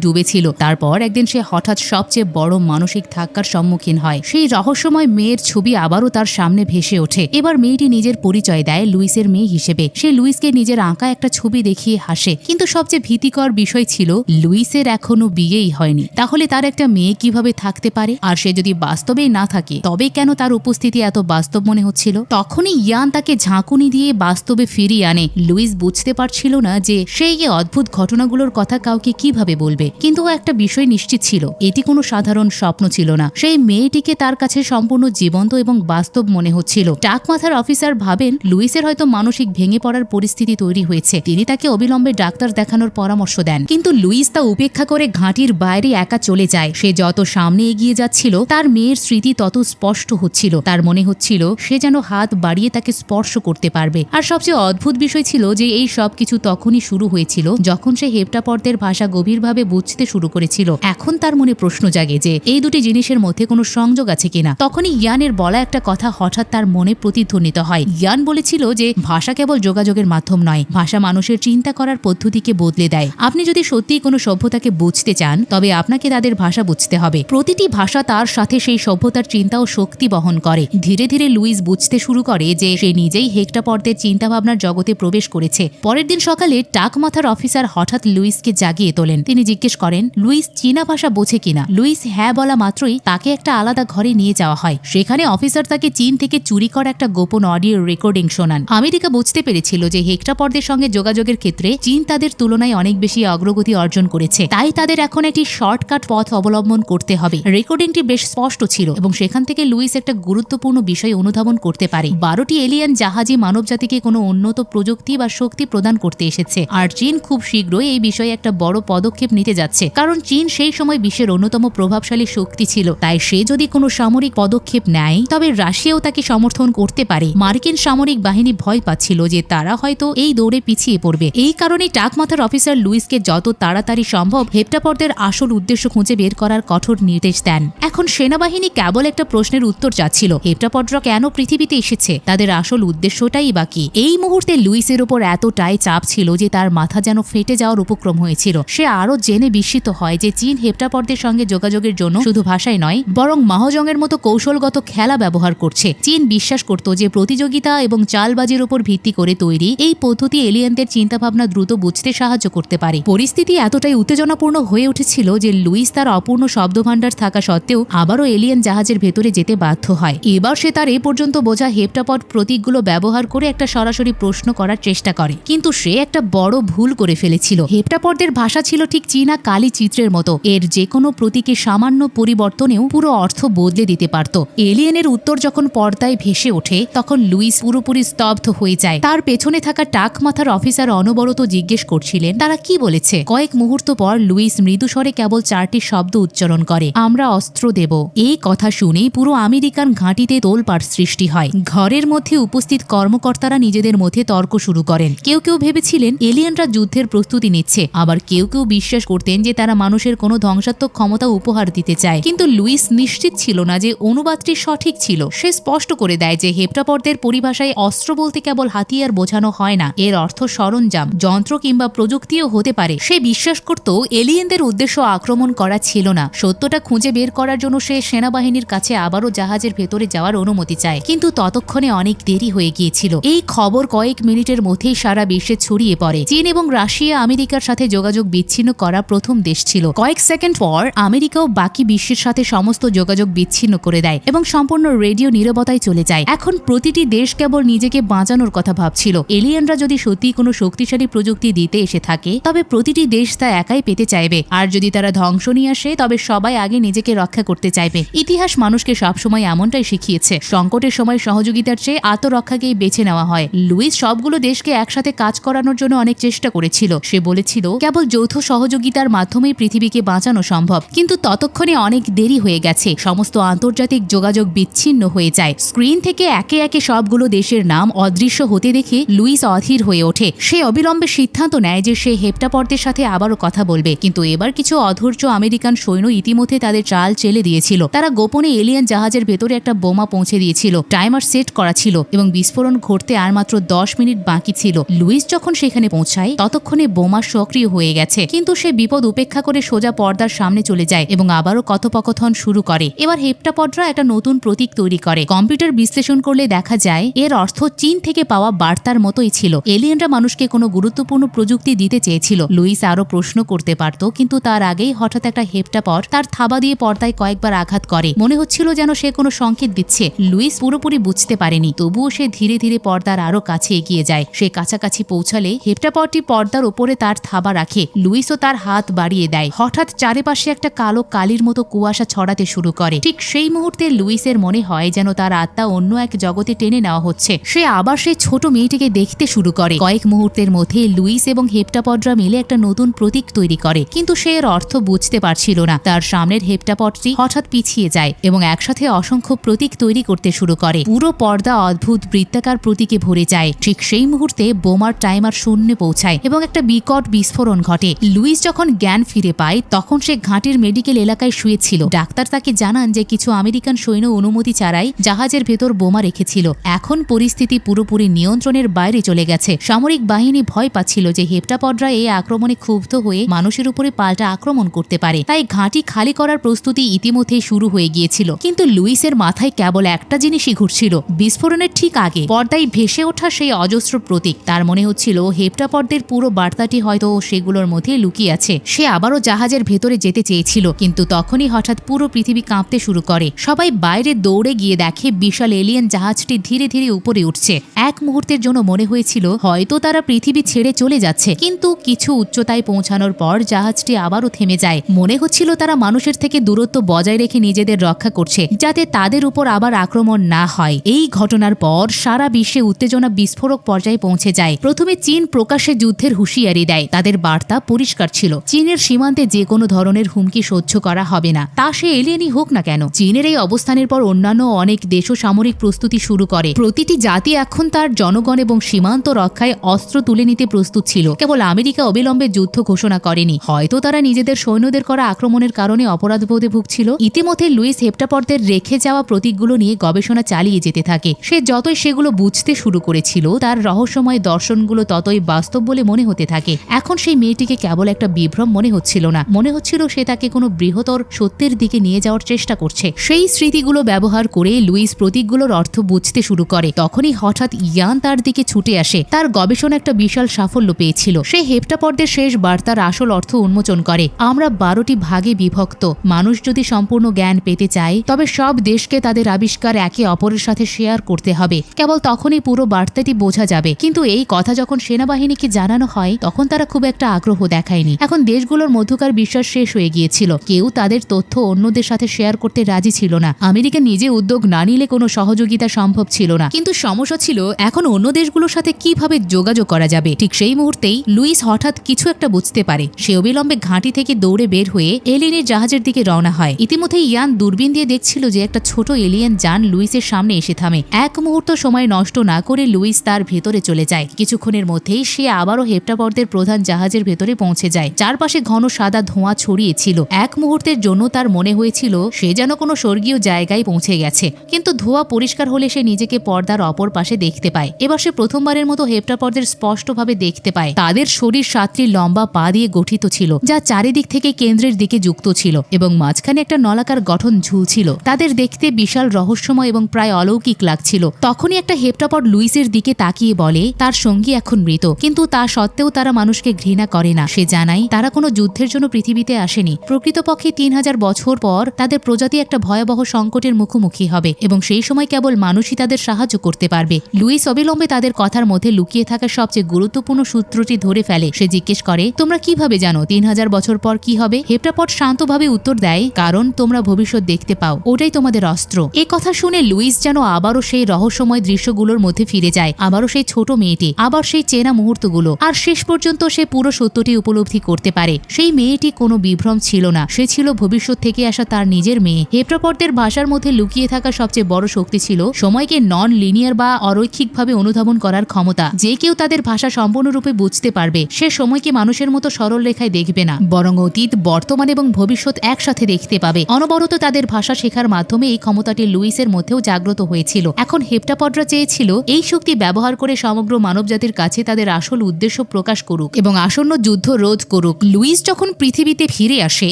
ডুবেছিল। তারপর একদিন সে হঠাৎ সবচেয়ে বড় মানসিক ধাক্কার সম্মুখীন হয়। সেই রহস্যময় মেয়ের ছবি আবারও তার সামনে ভেসে ওঠে। এবার মেয়েটি নিজের পরিচয় দেয় লুইসের মেয়ে হিসেবে। সে লুইসকে নিজের আঁকা একটা ছবি দেখিয়ে হাসে। কিন্তু সবচেয়ে ভীতিকর বিষয় ছিল লুইসের এখনো বিয়েই হয়নি। তাহলে তার একটা মেয়ে কিভাবে থাকতে পারে? আর সে যদি বাস্তবেই না থাকে তবে কেন তার উপস্থিতি এত বাস্তব মনে হচ্ছিল? তখনই ইয়ান তাকে ঝাঁকুনি দিয়ে বাস্তবে ফিরিয়ে আনে। লুইস বুঝতে পারছিল না যে সেই অদ্ভুত ঘটনাগুলোর কথা কাউকে কিভাবে বলবে, কিন্তু ও একটা বিষয় নিশ্চিত ছিল, এটি কোনো সাধারণ স্বপ্ন ছিল না। সেই মেয়েটিকে তার কাছে সম্পূর্ণ জীবন্ত এবং বাস্তব মনে হচ্ছিল। টাক মাথার অফিসার ভাবেন লুইসের হয়তো মানসিক ভেঙে পড়ার পরিস্থিতি তৈরি হয়েছে। তিনি তাকে অবিলম্বে ডাক্তার দেখানোর পরামর্শ দেন, কিন্তু লুইস তা উপেক্ষা করে ঘাঁটির বাইরে একা চলে যায়। সে যত সামনে এগিয়ে যাচ্ছিল তার মেয়ের স্মৃতি তত স্পষ্ট হচ্ছিল। তার মনে হচ্ছিল সে যেন হাত বাড়িয়ে তাকে স্পর্শ করতে পারবে। আর সবচেয়ে অদ্ভুত বিষয় ছিল যে এই সবকিছু তখনই শুরু হয়েছিল যখন সে হেপ্টাপর্তের ভাষা গভীরভাবে বুঝতে শুরু করেছিল। এখন তার মনে প্রশ্ন জাগে যে এই দুটি জিনিসের মধ্যে কোনো সংযোগ আছে কিনা। তখনই ইয়ানের বলা একটা কথা হঠাৎ তার মনে প্রতিধ্বনিত হয়। ইয়ান বলেছিল যে ভাষা কেবল যোগাযোগের মাধ্যম নয়, ভাষা মানুষের চিন্তা করার পদ্ধতিকে বদলে দেয়। আপনি যদি সত্যিই কোনো সভ্যতাকে বুঝতে চান তবে আপনাকে তাদের ভাষা বুঝতে হবে। প্রতিটি ভাষা তার সাথে সেই সভ্যতার চিন্তা ও শক্তি বহন করে। ধীরে ধীরে লুইস বুঝতে শুরু করে যে সে নিজেই হেপ্টাপর্দের চিন্তাভাবনার জগতে প্রবেশ করেছে। পরের দিন সকালে টাক মাথার অফিসার হঠাৎ লুইসকে জাগিয়ে তোলেন। তিনি জিজ্ঞেস করেন লুইস চীনা ভাষা বোঝে কিনা। লুইস হ্যাঁ বলা মাত্রই তাকে একটা আলাদা ঘরে নিয়ে যাওয়া হয়। সেখানে অফিসার তাকে চীন থেকে চুরি করা একটা গোপন অডিও রেকর্ডিং শোনান। আমেরিকা বুঝতে পেরেছিল যে হেপ্টাপর্দের সঙ্গে যোগাযোগের ক্ষেত্রে চীন তাদের তুলনায় অনেক বেশি অগ্রগতি অর্জন করেছে, তাই তাদের এখন একটি শর্টকাট পথ অবলম্বন করতে হবে। রেকর্ডিংটি বেশ স্পষ্ট ছিল এবং সেখান থেকে লুইস একটা গুরুত্বপূর্ণ বিষয় অনুধাবন করতে পারে। 12টি এলিয়ান জাহাজই মানবজাতিকে কোনো উন্নত প্রযুক্তি বা শক্তি প্রদান করতে এসেছে, আর চীন খুব শীঘ্রই এই বিষয়ে একটা বড় পদক্ষেপ নিতে যাচ্ছে। কারণ চীন সেই সময় বিশ্বের অন্যতম প্রভাবশালী শক্তি ছিল, তাই সে যদি কোনো সামরিক পদক্ষেপ নেয় তবে রাশিয়াও তাকে সমর্থন করতে পারে। মার্কিন সামরিক বাহিনী ভয় পাচ্ছিল যে তারা হয়তো এই দৌড়ে পিছিয়ে পড়বে। এই কারণে টাক মাথার অফিসার লুইসকে যত তাড়াতাড়ি সম্ভব হেপ্টাপর্দের আসল উদ্দেশ্য খুঁজে বের করার কঠোর নির্দেশ দেন। এখন সেনাবাহিনী কেবল একটা প্রশ্নের উত্তর চাচ্ছিল, হেপ্টাপর্দরা কেন পৃথিবীতে এসেছে, তাদের আসল উদ্দেশ্যটাই বাকি। এই মুহূর্তে লুইসের উপর এতটাই চাপ ছিল যে তার মাথা যেন ফেটে যাওয়ার উপক্রম হয়েছিল। সে আরো জেনে বিস্মিত হয় যে চীন হেপ্টাপর্দের সঙ্গে যোগাযোগের জন্য শুধু ভাষায় নয় বরং মাহজংয়ের মতো কৌশলগত খেলা ব্যবহার করছে। চীন বিশ্বাস করত যে প্রতিযোগিতা এবং চালবাজির উপর ভিত্তি করে তৈরি এই পদ্ধতি এলিয়েনদের চিন্তাভাবনা দ্রুত বুঝতে সাহায্য করতে পারে। পরিস্থিতি এতটাই উত্তেজনাপূর্ণ হয়ে উঠেছিল যে লুইস তার অপূর্ণ শব্দভাণ্ডার থাকা সত্ত্বেও আবারও এলিয়েন জাহাজের ভেতরে যেতে বাধ্য হয়। এবার সে তার এ পর্যন্ত বোঝা হেপ্টাপড প্রতীকগুলো ব্যবহার করে একটা সরাসরি প্রশ্ন করার চেষ্টা করে, কিন্তু সে একটা বড় ভুল করে ফেলেছিল। হেপ্টাপডদের ভাষা ছিল ঠিক চীনা কালি চিত্রের মতো, এর যে কোনো প্রতীকে সামান্য পরিবর্তনেও পুরো অর্থ বদলে দিতে পারত। এলিয়েনের উত্তর যখন পর্দায় ভেসে ওঠে তখন লুইস পুরোপুরি স্তব্ধ হয়ে যায়। তার পেছনে থাকা টাক মাথার অফিসার অনবরত জিজ্ঞেস করছিলেন তারা কি বলেছে। কয়েক মুহূর্ত পর লুইস মৃদুস্বরে কেবল 4টি শব্দ উচ্চারণ করে, আমরা অস্ত্র দেব। এই কথা শুনেই পুরো আমেরিকান ঘাঁটিতে তোলপাড় সৃষ্টি হয়। ঘরের মধ্যে উপস্থিত কর্মকর্তারা নিজেদের মধ্যে তর্ক শুরু করেন। কেউ কেউ ভেবেছিলেন এলিয়েনরা যুদ্ধের প্রস্তুতি নিচ্ছে, আবার কেউ কেউ বিশ্বাস করতেন যে তারা মানুষের কোনো ধ্বংসাত্মক ক্ষমতা উপহার দিতে চায়। কিন্তু লুইস নিশ্চিত ছিল না যে অনুবাদটি সঠিক ছিল। সে স্পষ্ট করে দেয় যে হেপ্টাপর্দের পরিভাষায় অস্ত্র বলতে কেবল হাতিয়ার বোঝানো হয় না, এর অর্থ সরঞ্জাম, যন্ত্র কিংবা প্রযুক্তিও হতে পারে। সে বিশ্বাস করত এলিয়েনদের উদ্দেশ্য আক্রমণ করা ছিল না। সত্যটা খুঁজে বের করার জন্য সে সেনাবাহিনীর কাছে আবারও জাহাজের ভেতরে যাওয়ার অনুমতি চায়, কিন্তু ততক্ষণে অনেক দেরি হয়ে গিয়েছিল। এই খবর কয়েক মিনিটের মধ্যেই সারা বিশ্বে ছড়িয়ে পড়ে। চীন এবং রাশিয়া আমেরিকার সাথে যোগাযোগ বিচ্ছিন্ন করা প্রথম দেশ ছিল। কয়েক সেকেন্ড পর আমেরিকাও বাকি বিশ্বের সাথে সমস্ত যোগাযোগ বিচ্ছিন্ন করে দেয় এবং সম্পূর্ণ রেডিও নীরবতায় চলে যায়। এখন প্রতিটি দেশ কেবল নিজেকে বাঁচানোর কথা ভাবছিল। এলিয়েনরা যদি সত্যি কোনো শক্তিশালী প্রযুক্তি দিতে এসে থাকে তবে প্রতিটি দেশ তা একাই পেতে চাইবে, আর যদি তারা ধ্বংস নিয়ে আসে তবে সবাই আগে নিজেকে রক্ষা করতে চাইবে। ইতিহাস মানুষকে সবসময় এমনটাই শিখিয়েছে, সংকটের সময় সহযোগিতার চেয়ে আত্মরক্ষাকেই বেছে নেওয়া হয়। লুইস সবগুলো দেশকে একসাথে কাজ করানোর জন্য অনেক চেষ্টা করেছিল। সে বলেছিল কেবল যৌথ সহযোগিতার মাধ্যমেই পৃথিবীকে বাঁচানো সম্ভব, কিন্তু ততক্ষণে অনেক দেরি হয়ে গেছে। সমস্ত আন্তর্জাতিক যোগাযোগ বিচ্ছিন্ন হয়ে যায়। স্ক্রিন থেকে একে একে সবগুলো দেশের নাম অদৃশ্য হতে দেখে লুইস অধীর হয়ে ওঠে। সে অবিলম্বে সিদ্ধান্ত নেয় যে সে হেপ্টাপর্দের সাথে আবারও কথা কথা বলবে, কিন্তু এবার কিছু অধৈর্য আমেরিকান সৈন্য ইতিমধ্যে তাদের চাল চেলে দিয়েছিল। তারা গোপনে এলিয়েন জাহাজের ভেতরে একটা বোমা পৌঁছে দিয়েছিল। টাইমার সেট করা ছিল এবং বিস্ফোরণ ঘটতে আর মাত্র 10 মিনিট বাকি ছিল। লুইস যখন সেখানে পৌঁছায় ততক্ষণে বোমা সক্রিয় হয়ে গেছে, কিন্তু সে বিপদ উপেক্ষা করে সোজা পর্দার সামনে চলে যায় এবং আবারও কথোপকথন শুরু করে। এবার হেপ্টাপডরা একটা নতুন প্রতীক তৈরি করে। কম্পিউটার বিশ্লেষণ করলে দেখা যায় এর অর্থ চীন থেকে পাওয়া বার্তার মতোই ছিল। এলিয়েনরা মানুষকে কোনো গুরুত্বপূর্ণ প্রযুক্তি দিতে চেয়েছিল। লুইস আরো প্রশ্ন করতে পারত, কিন্তু তার আগেই হঠাৎ একটা হেপ্টাপড তার থাবা দিয়ে পর্দায় কয়েকবার আঘাত করে। মনে হচ্ছিল যেন সে কোনো সংকেত দিচ্ছে। লুইস পুরোপুরি বুঝতে পারেনি, তবুও সে ধীরে ধীরে পর্দার আরো কাছে এগিয়ে যায়। সে কাছাকাছি পৌঁছালে হেপ্টাপডটি পর্দার উপরে তার থাবা রাখে। লুইসও তার হাত বাড়িয়ে দেয়। হঠাৎ চারিপাশে একটা কালো কালির মতো কুয়াশা ছড়াতে শুরু করে। ঠিক সেই মুহূর্তে লুইসের মনে হয় যেন তার আত্মা অন্য এক জগতে টেনে নেওয়া হচ্ছে। সে আবার সেই ছোট মেয়েটিকে দেখতে শুরু করে। কয়েক মুহূর্তের মধ্যে লুইস এবং হেপ্টাপডরা মিলে একটা নতুন প্রতীক তৈরি করে, কিন্তু সে এর অর্থ বুঝতে পারছিল না। তার সামনের হেপ্টাপডটি হঠাৎ পিছিয়ে যায় এবং একসাথে অসংখ্য প্রতীক তৈরি করতে শুরু করে। পুরো পর্দা অদ্ভুত বৃত্তাকার প্রতীকে ভরে যায়। ঠিক সেই মুহূর্তে বোমার টাইমার শূন্যে পৌঁছায় এবং একটা বিকট বিস্ফোরণ ঘটে। লুইস যখন জ্ঞান ফিরে পায় তখন সে ঘাঁটির মেডিকেল এলাকায় শুয়েছিল। ডাক্তার তাকে জানান যে কিছু আমেরিকান সৈন্য অনুমতি ছাড়াই জাহাজের ভেতর বোমা রেখেছিল। এখন পরিস্থিতি পুরোপুরি নিয়ন্ত্রণের বাইরে চলে গেছে। সামরিক বাহিনী ভয় পাচ্ছিল যে হেপ্টাপডরা এই আক্রমণে ক্ষুব্ধ হয়ে মানুষের উপরে পাল্টা আক্রমণ করতে পারে, তাই ঘাঁটি খালি করার প্রস্তুতি ইতিমধ্যেই শুরু হয়ে গিয়েছিল। কিন্তু লুইসের মাথায় কেবল একটা জিনিসই ঘুরছিল, বিস্ফোরণের ঠিক আগে পর্দায় ভেসে ওঠা সেই অজস্র প্রতীক। তার মনে হচ্ছিল হেপ্টাপডদের পুরো বার্তাটি হয়তো সেগুলোর মধ্যে লুকিয়ে আছে। সে আবারও জাহাজের ভেতরে যেতে চেয়েছিল, কিন্তু তখনই হঠাৎ পুরো পৃথিবী কাঁপতে শুরু করে। সবাই বাইরে দৌড়ে গিয়ে দেখে বিশাল এলিয়েন জাহাজটি ধীরে ধীরে উপরে উঠছে। এক মুহূর্তের জন্য মনে হয়েছিল হয়তো তারা পৃথিবী ছেড়ে চলে যাচ্ছে, কিন্তু কিছু উচ্চতায় পৌঁছানোর পর জাহাজটি আবারও থেমে যায়। মনে হচ্ছিল তারা মানুষের থেকে দূরত্ব বজায় রেখে নিজেদের রক্ষা করছে, যাতে তাদের উপর আবার আক্রমণ না হয়। এই ঘটনার পর সারা বিশ্বে উত্তেজনা বিস্ফোরক পর্যায়ে পৌঁছে যায়। প্রথমে চীন প্রকাশ্যে যুদ্ধের হুঁশিয়ারি দেয়। তাদের বার্তা পরিষ্কার ছিল, চীনের সীমান্তে যে কোনো ধরনের হুমকি সহ্য করা হবে না, তা সে এলিয়েনই হোক না কেন। চীনের এই অবস্থানের পর অন্যান্য অনেক দেশও সামরিক প্রস্তুতি শুরু করে। প্রতিটি জাতি এখন তার জনগণ এবং সীমান্ত রক্ষায় অস্ত্র তুলে নিতে প্রস্তুত ছিল। কেবল আমেরিকা অবিলম্বে যুদ্ধ ঘোষণা করেনি, হয়তো তারা নিজেদের সৈন্যদের করা আক্রমণের কারণে অপরাধবোধে ভুগছিল। ইতিমধ্যে লুইস হেপ্টাপডদের রেখে যাওয়া প্রতীকগুলো নিয়ে গবেষণা চালিয়ে যেতে থাকে। সে যতই সেগুলো বুঝতে শুরু করেছিল, তার রহস্যময় দর্শনগুলো ততই বাস্তব বলে মনে হতে থাকে। এখন সেই মেয়েটিকে কেবল একটা বিভ্রম মনে হচ্ছিল না, মনে হচ্ছিল সে তাকে কোনো বৃহত্তর সত্যের দিকে নিয়ে যাওয়ার চেষ্টা করছে। সেই স্মৃতিগুলো ব্যবহার করে লুইস প্রতীকগুলোর অর্থ বুঝতে শুরু করে। তখনই হঠাৎ ইয়ান তার দিকে ছুটে আসে। তার গবেষণা একটা বিশাল সাফল্য পেয়েছিল। সে হেপ্টাপডদের শেষ বার্তার আসল অর্থ উন্মোচন করে। আমরা 12টি ভাগে বিভক্ত। মানুষ যদি সম্পূর্ণ জ্ঞান পেতে চায়, তবে সব দেশকে তাদের আবিষ্কার একে অপরের সাথে শেয়ার করতে হবে। কেবল তখনই পুরো বার্তাটি বোঝা যাবে। কিন্তু এই কথা যখন সেনাবাহিনীকে জানানো হয়, তখন তারা খুব একটা আগ্রহ দেখায়নি। এখন দেশগুলোর মধ্যকার বিশ্বাস শেষ হয়ে গিয়েছিল। কেউ তাদের তথ্য অন্যদের সাথে শেয়ার করতে রাজি ছিল না। আমেরিকা নিজে উদ্যোগ না নিলে কোনো সহযোগিতা সম্ভব ছিল না। কিন্তু সমস্যা ছিল এখন অন্য দেশগুলোর সাথে কিভাবে যোগাযোগ করা যাবে। ঠিক সেই মুহূর্তেই লুইস হঠাৎ কিছু একটা বুঝতে পারে। সে অবিলম্বে ঘাঁটি থেকে দৌড়ে বের হয়ে এলিয়েনের জাহাজের দিকে রওনা হয়। ইতিমধ্যে ইয়ান দূরবীন দিয়ে দেখছিল যে একটা ছোট এলিয়েন যান লুইসের সামনে এসে থামে। এক মুহূর্ত সময় নষ্ট না করে লুইস তার ভেতরে চলে যায়। কিছুক্ষণের মধ্যেই সে আবারও হেপ্টাপডদের প্রধান জাহাজের ভেতরে পৌঁছে যায়। চারপাশে ঘন সাদা ধোঁয়া ছড়িয়েছিল। এক মুহূর্তের জন্য তার মনে হয়েছিল সে যেন কোনো স্বর্গীয় জায়গায় পৌঁছে গেছে। কিন্তু ধোঁয়া পরিষ্কার হলে সে নিজেকে পর্দার অপর পাশে দেখতে পায়। এবার সে প্রথমবারের মতো হেপ্টাপডদের স্পষ্টভাবে দেখতে পায়। তাদের শরীর 7টি লম্বা পা দিয়ে গঠিত ছিল, যা চারিদিক থেকে কেন্দ্রের দিকে যুক্ত ছিল এবং মাঝখানে একটা নলাকার গঠন ঝুলছিল। তাদের দেখতে বিশাল রহস্যময় এবং প্রায় অলৌকিক লাগছিল। তখনই একটা হেপ্টাপড লুইসের দিকে তাকিয়ে বলে তার সঙ্গী এখন মৃত, কিন্তু তা সত্ত্বেও তারা মানুষকে ঘৃণা করে না। সে জানায় তারা কোনো যুদ্ধের জন্য পৃথিবীতে আসেনি। প্রকৃতপক্ষে 3000 বছর পর তাদের প্রজাতি একটা ভয়াবহ সংকটের মুখোমুখি হবে এবং সেই সময় কেবল মানুষই তাদের সাহায্য করতে পারবে। লুইস অবিলম্বে তাদের কথার মধ্যে লুকিয়ে থাকা সবচেয়ে গুরুত্বপূর্ণ সূত্রটি ধরে ফেলে। সে জিজ্ঞেস করে, তোমরা কিভাবে জানো 3000 বছর পর কি হবে? হেপ্টাপড শান্তভাবে উত্তর দেয়, কারণ তোমরা ভবিষ্যৎ দেখতে পাও, ওটাই তোমাদের অস্ত্র। এ কথা শুনে লুইস যেন আবারও সেই রহস্যময় দৃশ্যগুলোর মধ্যে ফিরে যায়। আবারও সেই ছোট মেয়েটি, আবার সেই চেনা মুহূর্তগুলো। আর শেষ পর্যন্ত সে পুরো সত্যটি উপলব্ধি করতে পারে। সেই মেয়েটি কোনো বিভ্রম ছিল না, সে ছিল ভবিষ্যৎ থেকে আসা তার নিজের মেয়ে। হেপ্টাপডদের ভাষার মধ্যে লুকিয়ে থাকা সবচেয়ে বড় শক্তি ছিল সময়কে নন লিনিয়ার বা অরৈখিকভাবে অনুধাবন করার ক্ষমতা। যে কেউ তাদের ভাষা সম্পূর্ণরূপে বুঝতে পারবে, সে সময়কে মানুষের মতো সরল রেখায় দেখবে না, বরং অতীত, বর্তমান এবং ভবিষ্যৎ একসাথে দেখতে পাবে। অনবরত তাদের ভাষা শেখার মাধ্যমে এই ক্ষমতাটি লুইসের মধ্যেও জাগ্রত হয়েছিল। এখন হেপ্টাপডরা চেয়েছিল এই শক্তি ব্যবহার করে সমগ্র মানবজাতির কাছে তাদের আসল উদ্দেশ্য প্রকাশ করুক এবং আসন্ন যুদ্ধ রোধ করুক। লুইস যখন পৃথিবীতে ফিরে আসে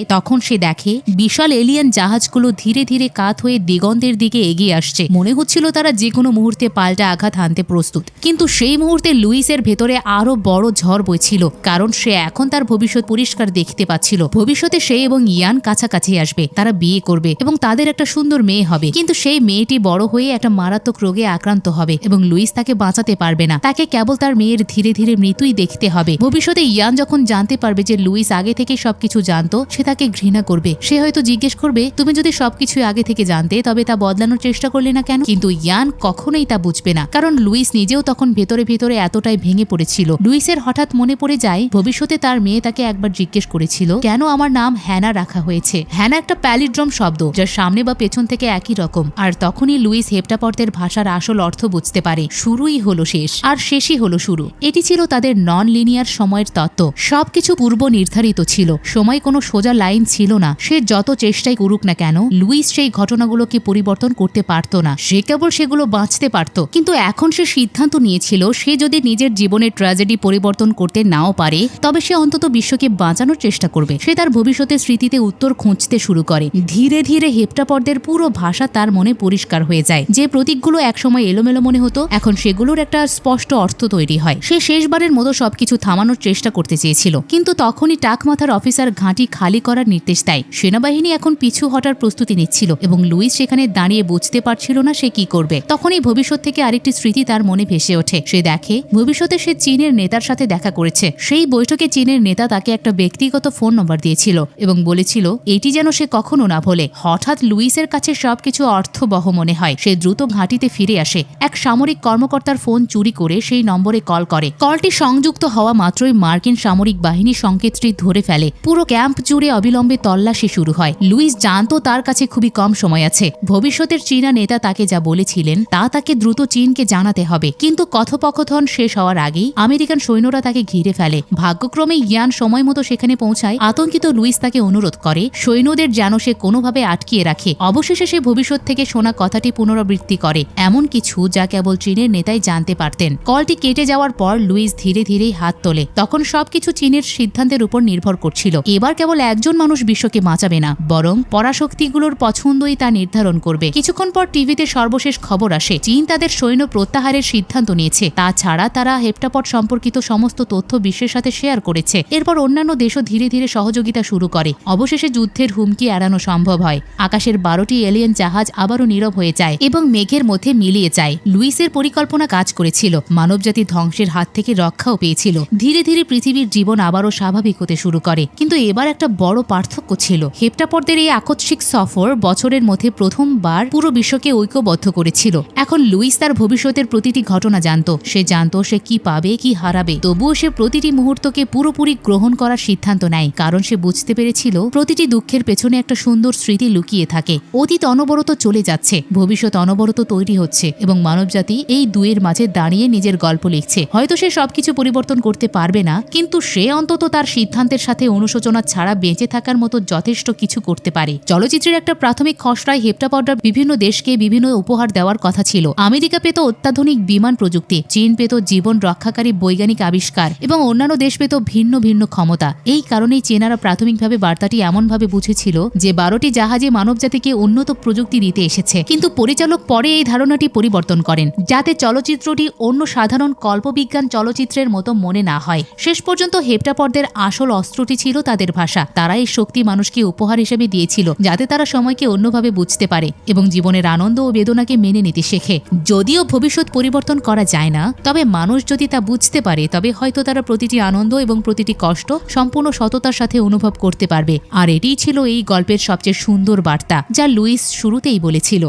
তখন সে দেখে বিশাল এলিয়ান জাহাজগুলো ধীরে ধীরে কাত হয়ে দিগন্তের দিকে এগিয়ে আসছে। মনে হচ্ছিল তারা যে কোনো মুহূর্তে পাল্টা আঘাত হানতে প্রস্তুত। কিন্তু সেই মুহূর্তে লুইসের ভেতরে আরো বড় ঝড় বইছিল, কারণ সে এখন তার ভবিষ্যৎ পরিষ্কার দেখতে পাচ্ছিল। ভবিষ্যতে সে এবং ইয়ান কাছাকাছি আসবে, তারা বিয়ে করবে এবং তাদের একটা সুন্দর মেয়ে হবে। কিন্তু সেই মেয়েটি বড় হয়ে একটা মারাত্মক রোগে আক্রান্ত হবে এবং লুইস তাকে বাঁচাতে পারবে না। তাকে কেবল তার মেয়ের ধীরে ধীরে মৃত্যুই দেখতে হবে। ভবিষ্যতে ইয়ান যখন জানতে পারবে যে লুইস আগে থেকে সবকিছু জানতো, সে তাকে ঘৃণা করবে। সে হয়তো জিজ্ঞেস করবে, তুমি যদি সবকিছু আগে থেকে জানতে তবে তা বদলানোর চেষ্টা করলে না কেন? কিন্তু ইয়ান কখনোই তা বুঝবে না, কারণ লুইস নিজেও তখন ভেতরে ভেতরে এতটাই ভেঙে পড়েছিল। লুইসের হঠাৎ মনে পড়ে যায় ভবিষ্যতে তার মেয়ে তাকে একবার জিজ্ঞেস করেছিল, কেন আমার নাম হ্যানা রাখা হয়েছে। হ্যানা একটা প্যালিড্রম শব্দ, যার সামনে বা পেছন থেকে একই রকম। আর তখনই লুইস হেপ্টাপডদের ভাষার আসল অর্থ বুঝতে পারে। শুরুই হলো শেষ, আর শেষই হলো শুরু। এটি ছিল তাদের নন লিনিয়ার সময়ের তত্ত্ব। সবকিছু পূর্ব নির্ধারিত ছিল, সময় কোনো সোজা লাইন ছিল না। সে যত চেষ্টাই করুক না কেন, লুইস সেই ঘটনাগুলোকে পরিবর্তন করতে পারত না। সে কেবল সেগুলো বাঁচতে পারত। কিন্তু এখন সে সিদ্ধান্ত নিয়েছিল, সে যদি নিজের জীবনের ট্র্যাজেডি পরিবর্তন করতে নাও পারে, তবে সে অন্তত বিশ্বকে বাঁচানোর চেষ্টা করবে। সে তার ভবিষ্যতের স্মৃতিতে উত্তর খুঁজতে শুরু করে। ধীরে ধীরে হেপ্টাপডদের পুরো ভাষা তার মনে পরিষ্কার হয়ে যায়। যে প্রতীকগুলো একসময় এলোমেলো মনে হতো, এখন সেগুলোর একটা স্পষ্ট অর্থ তৈরি হয়। সে শেষবারের মতো সবকিছু থামানোর চেষ্টা করতে চেয়েছিল, কিন্তু তখনই টাকমাথার অফিসার ঘাঁটি খালি করার নির্দেশ দেয়। সেনাবাহিনী এখন পিছু হটার প্রস্তুতি নিচ্ছিল এবং লুইস সেখানে দাঁড়িয়ে বুঝতে পারছিল না সে কি করবে। তখনই ভবিষ্যৎ থেকে আরেকটি স্মৃতি তার মনে ভেসে ওঠে। সে দেখে ভবিষ্যতে সে চীনের নেতার সাথে দেখা করেছে। সেই বৈঠকে চীনের নেতা তাকে একটা ব্যক্তিগত ফোন নম্বর দিয়েছিল এবং বলেছিল এটি যেন সে কখনো না ভোলে। হঠাৎ লুইসের কাছে সবকিছু অর্থবহ মনে হয়। সে দ্রুত ঘাঁটিতে ফিরে আসে। এক সামরিক কর্মকর্তার ফোন চুরি করে সেই নম্বরে কল করে। কলটি সংযুক্ত হওয়া মাত্রই মার্কিন সামরিক বাহিনী সংকেতটি ধরে ফেলে। পুরো ক্যাম্প জুড়ে অবিলম্বে তল্লাশি শুরু হয়। লুইস জানতো তার কাছে খুবই কম সময় আছে। ভবিষ্যতের চীনা নেতা তাকে যা বলেছিলেন তা তাকে দ্রুত চীনকে জানাতে হবে। কিন্তু কথোপকথন শেষ হওয়ার আগেই আমেরিকান সৈন্যরা তাকে ঘিরে ফেলে। ভাগ্যক্রমে ইয়ান সময় মতো সেখানে পৌঁছায়। আতঙ্কিত লুইস তাকে অনুরোধ করে সৈন্যদের যেন সে কোনোভাবে আটকিয়ে রাখে। অবশেষে সে ভবিষ্যৎ থেকে শোনা কথাটি পুনরাবৃত্তি করে, এমন কিছু যা কেবল চীনের নেতাই জানতে পারতেন। কলটি কেটে যাওয়ার পর লুইস ধীরে ধীরেই হাত তোলে। তখন সবকিছু চীনের সিদ্ধান্তের উপর নির্ভর করছিল। এবার কেবল একজন মানুষ বিশ্বকে বাঁচাবে না, বরং পরাশক্তিগুলোর পছন্দই তা নির্ধারণ করবে। কিছুক্ষণ পর টিভিতে সর্বশেষ খবর আসে, চীন তাদের সৈন্য প্রত্যাহারের সিদ্ধান্ত নিয়েছে। তাছাড়া তারা হেপ্টাপড সম্পর্কিত সমস্ত তথ্য বিশ্বের সাথে শেয়ার করেছে। এরপর অন্যান্য দেশও ধীরে ধীরে সহযোগিতা শুরু করে। অবশেষে যুদ্ধের হুমকি এড়ানো সম্ভব হয়। আকাশের 12টি এলিয়েন জাহাজ আবারও নীরব হয়ে যায় এবং মেঘের মধ্যে মিলিয়ে যায়। লুইসের পরিকল্পনা কাজ করেছিল। মানবজাতি ধ্বংসের হাত থেকে রক্ষাও পেয়েছিল। ধীরে ধীরে পৃথিবীর জীবন আবারও স্বাভাবিক হতে শুরু করে। কিন্তু এবার একটা বড় পার্থক্য ছিল। হেপ্টাপডদের এই আকস্মিক সফর বছরের মধ্যে প্রথমবার পুরো বিশ্বকে ঐক্যবদ্ধ করেছিল। এখন লুইস তার ভবিষ্যতের প্রতিটি ঘটনা জানত। সে জানত সে কি পাবে, কি হারাবে। তবুও সে প্রতিটি মুহূর্তকে পুরোপুরি গ্রহণ করার সিদ্ধান্ত নেয়, কারণ সে বুঝতে পেরেছিল প্রতিটি দুঃখের পেছনে একটা সুন্দর স্মৃতি লুকিয়ে থাকে। অতীত অনবরত চলে যাচ্ছে, ভবিষ্যৎ অনবরত তৈরি হচ্ছে এবং মানবজাতি এই দুয়ের মাঝে দাঁড়িয়ে নিজের গল্প লিখছে। হয়তো সে সবকিছু পরিবর্তন করতে পারবে না, কিন্তু সে অন্তত তার সিদ্ধান্তের সাথে অনুশোচনা ছাড়া বেঁচে থাকার মতো যথেষ্ট কিছু করতে পারে। চলচ্চিত্রের একটা প্রাথমিক খসড়ায় হেপ্টাপডরা বিভিন্ন দেশকে বিভিন্ন উপহার দেওয়ার কথা ছিল। আমেরিকা পেত অত্যাধুনিক বিমান প্রযুক্তি, চীন পেত জীবন রক্ষাকারী বৈজ্ঞানিক আবিষ্কার এবং অন্যান্য দেশ পেত ভিন্ন ভিন্ন ক্ষমতা। এই কারণেই চীনারা প্রাথমিকভাবে বার্তাটি এমনভাবে বুঝেছিল যে 12টি জাহাজে মানবজাতিকে উন্নত প্রযুক্তি দিতে এসেছে। কিন্তু পরিচালক পরে এই ধারণাটি পরিবর্তন করেন, যাতে চলচ্চিত্রটি অন্য সাধারণ কল্পবিজ্ঞান চলচ্চিত্রের মতো মনে না হয়। শেষ পর্যন্ত হেপ্টাপডদের আসল অস্ত্রটি ছিল তাদের ভাষা। তারা এই শক্তি মানুষকে উপহার হিসেবে দিয়েছিল, যাতে তারা সময়কে অন্যভাবে বুঝতে পারে এবং জীবনের আনন্দ ও বেদনাকে মেনে নিতে শেখে। যদিও ভবিষ্যৎ পরিবর্তন করা যায় না, তবে মানুষ যদি তা বুঝতে পারে, তবে হয়তো তারা প্রতিটি আনন্দ এবং প্রতিটি কষ্ট সম্পূর্ণ সততার সাথে অনুভব করতে পারবে। আর এটিই ছিল এই গল্পের সবচেয়ে সুন্দর বার্তা, যা লুইস শুরুতেই বলেছিল।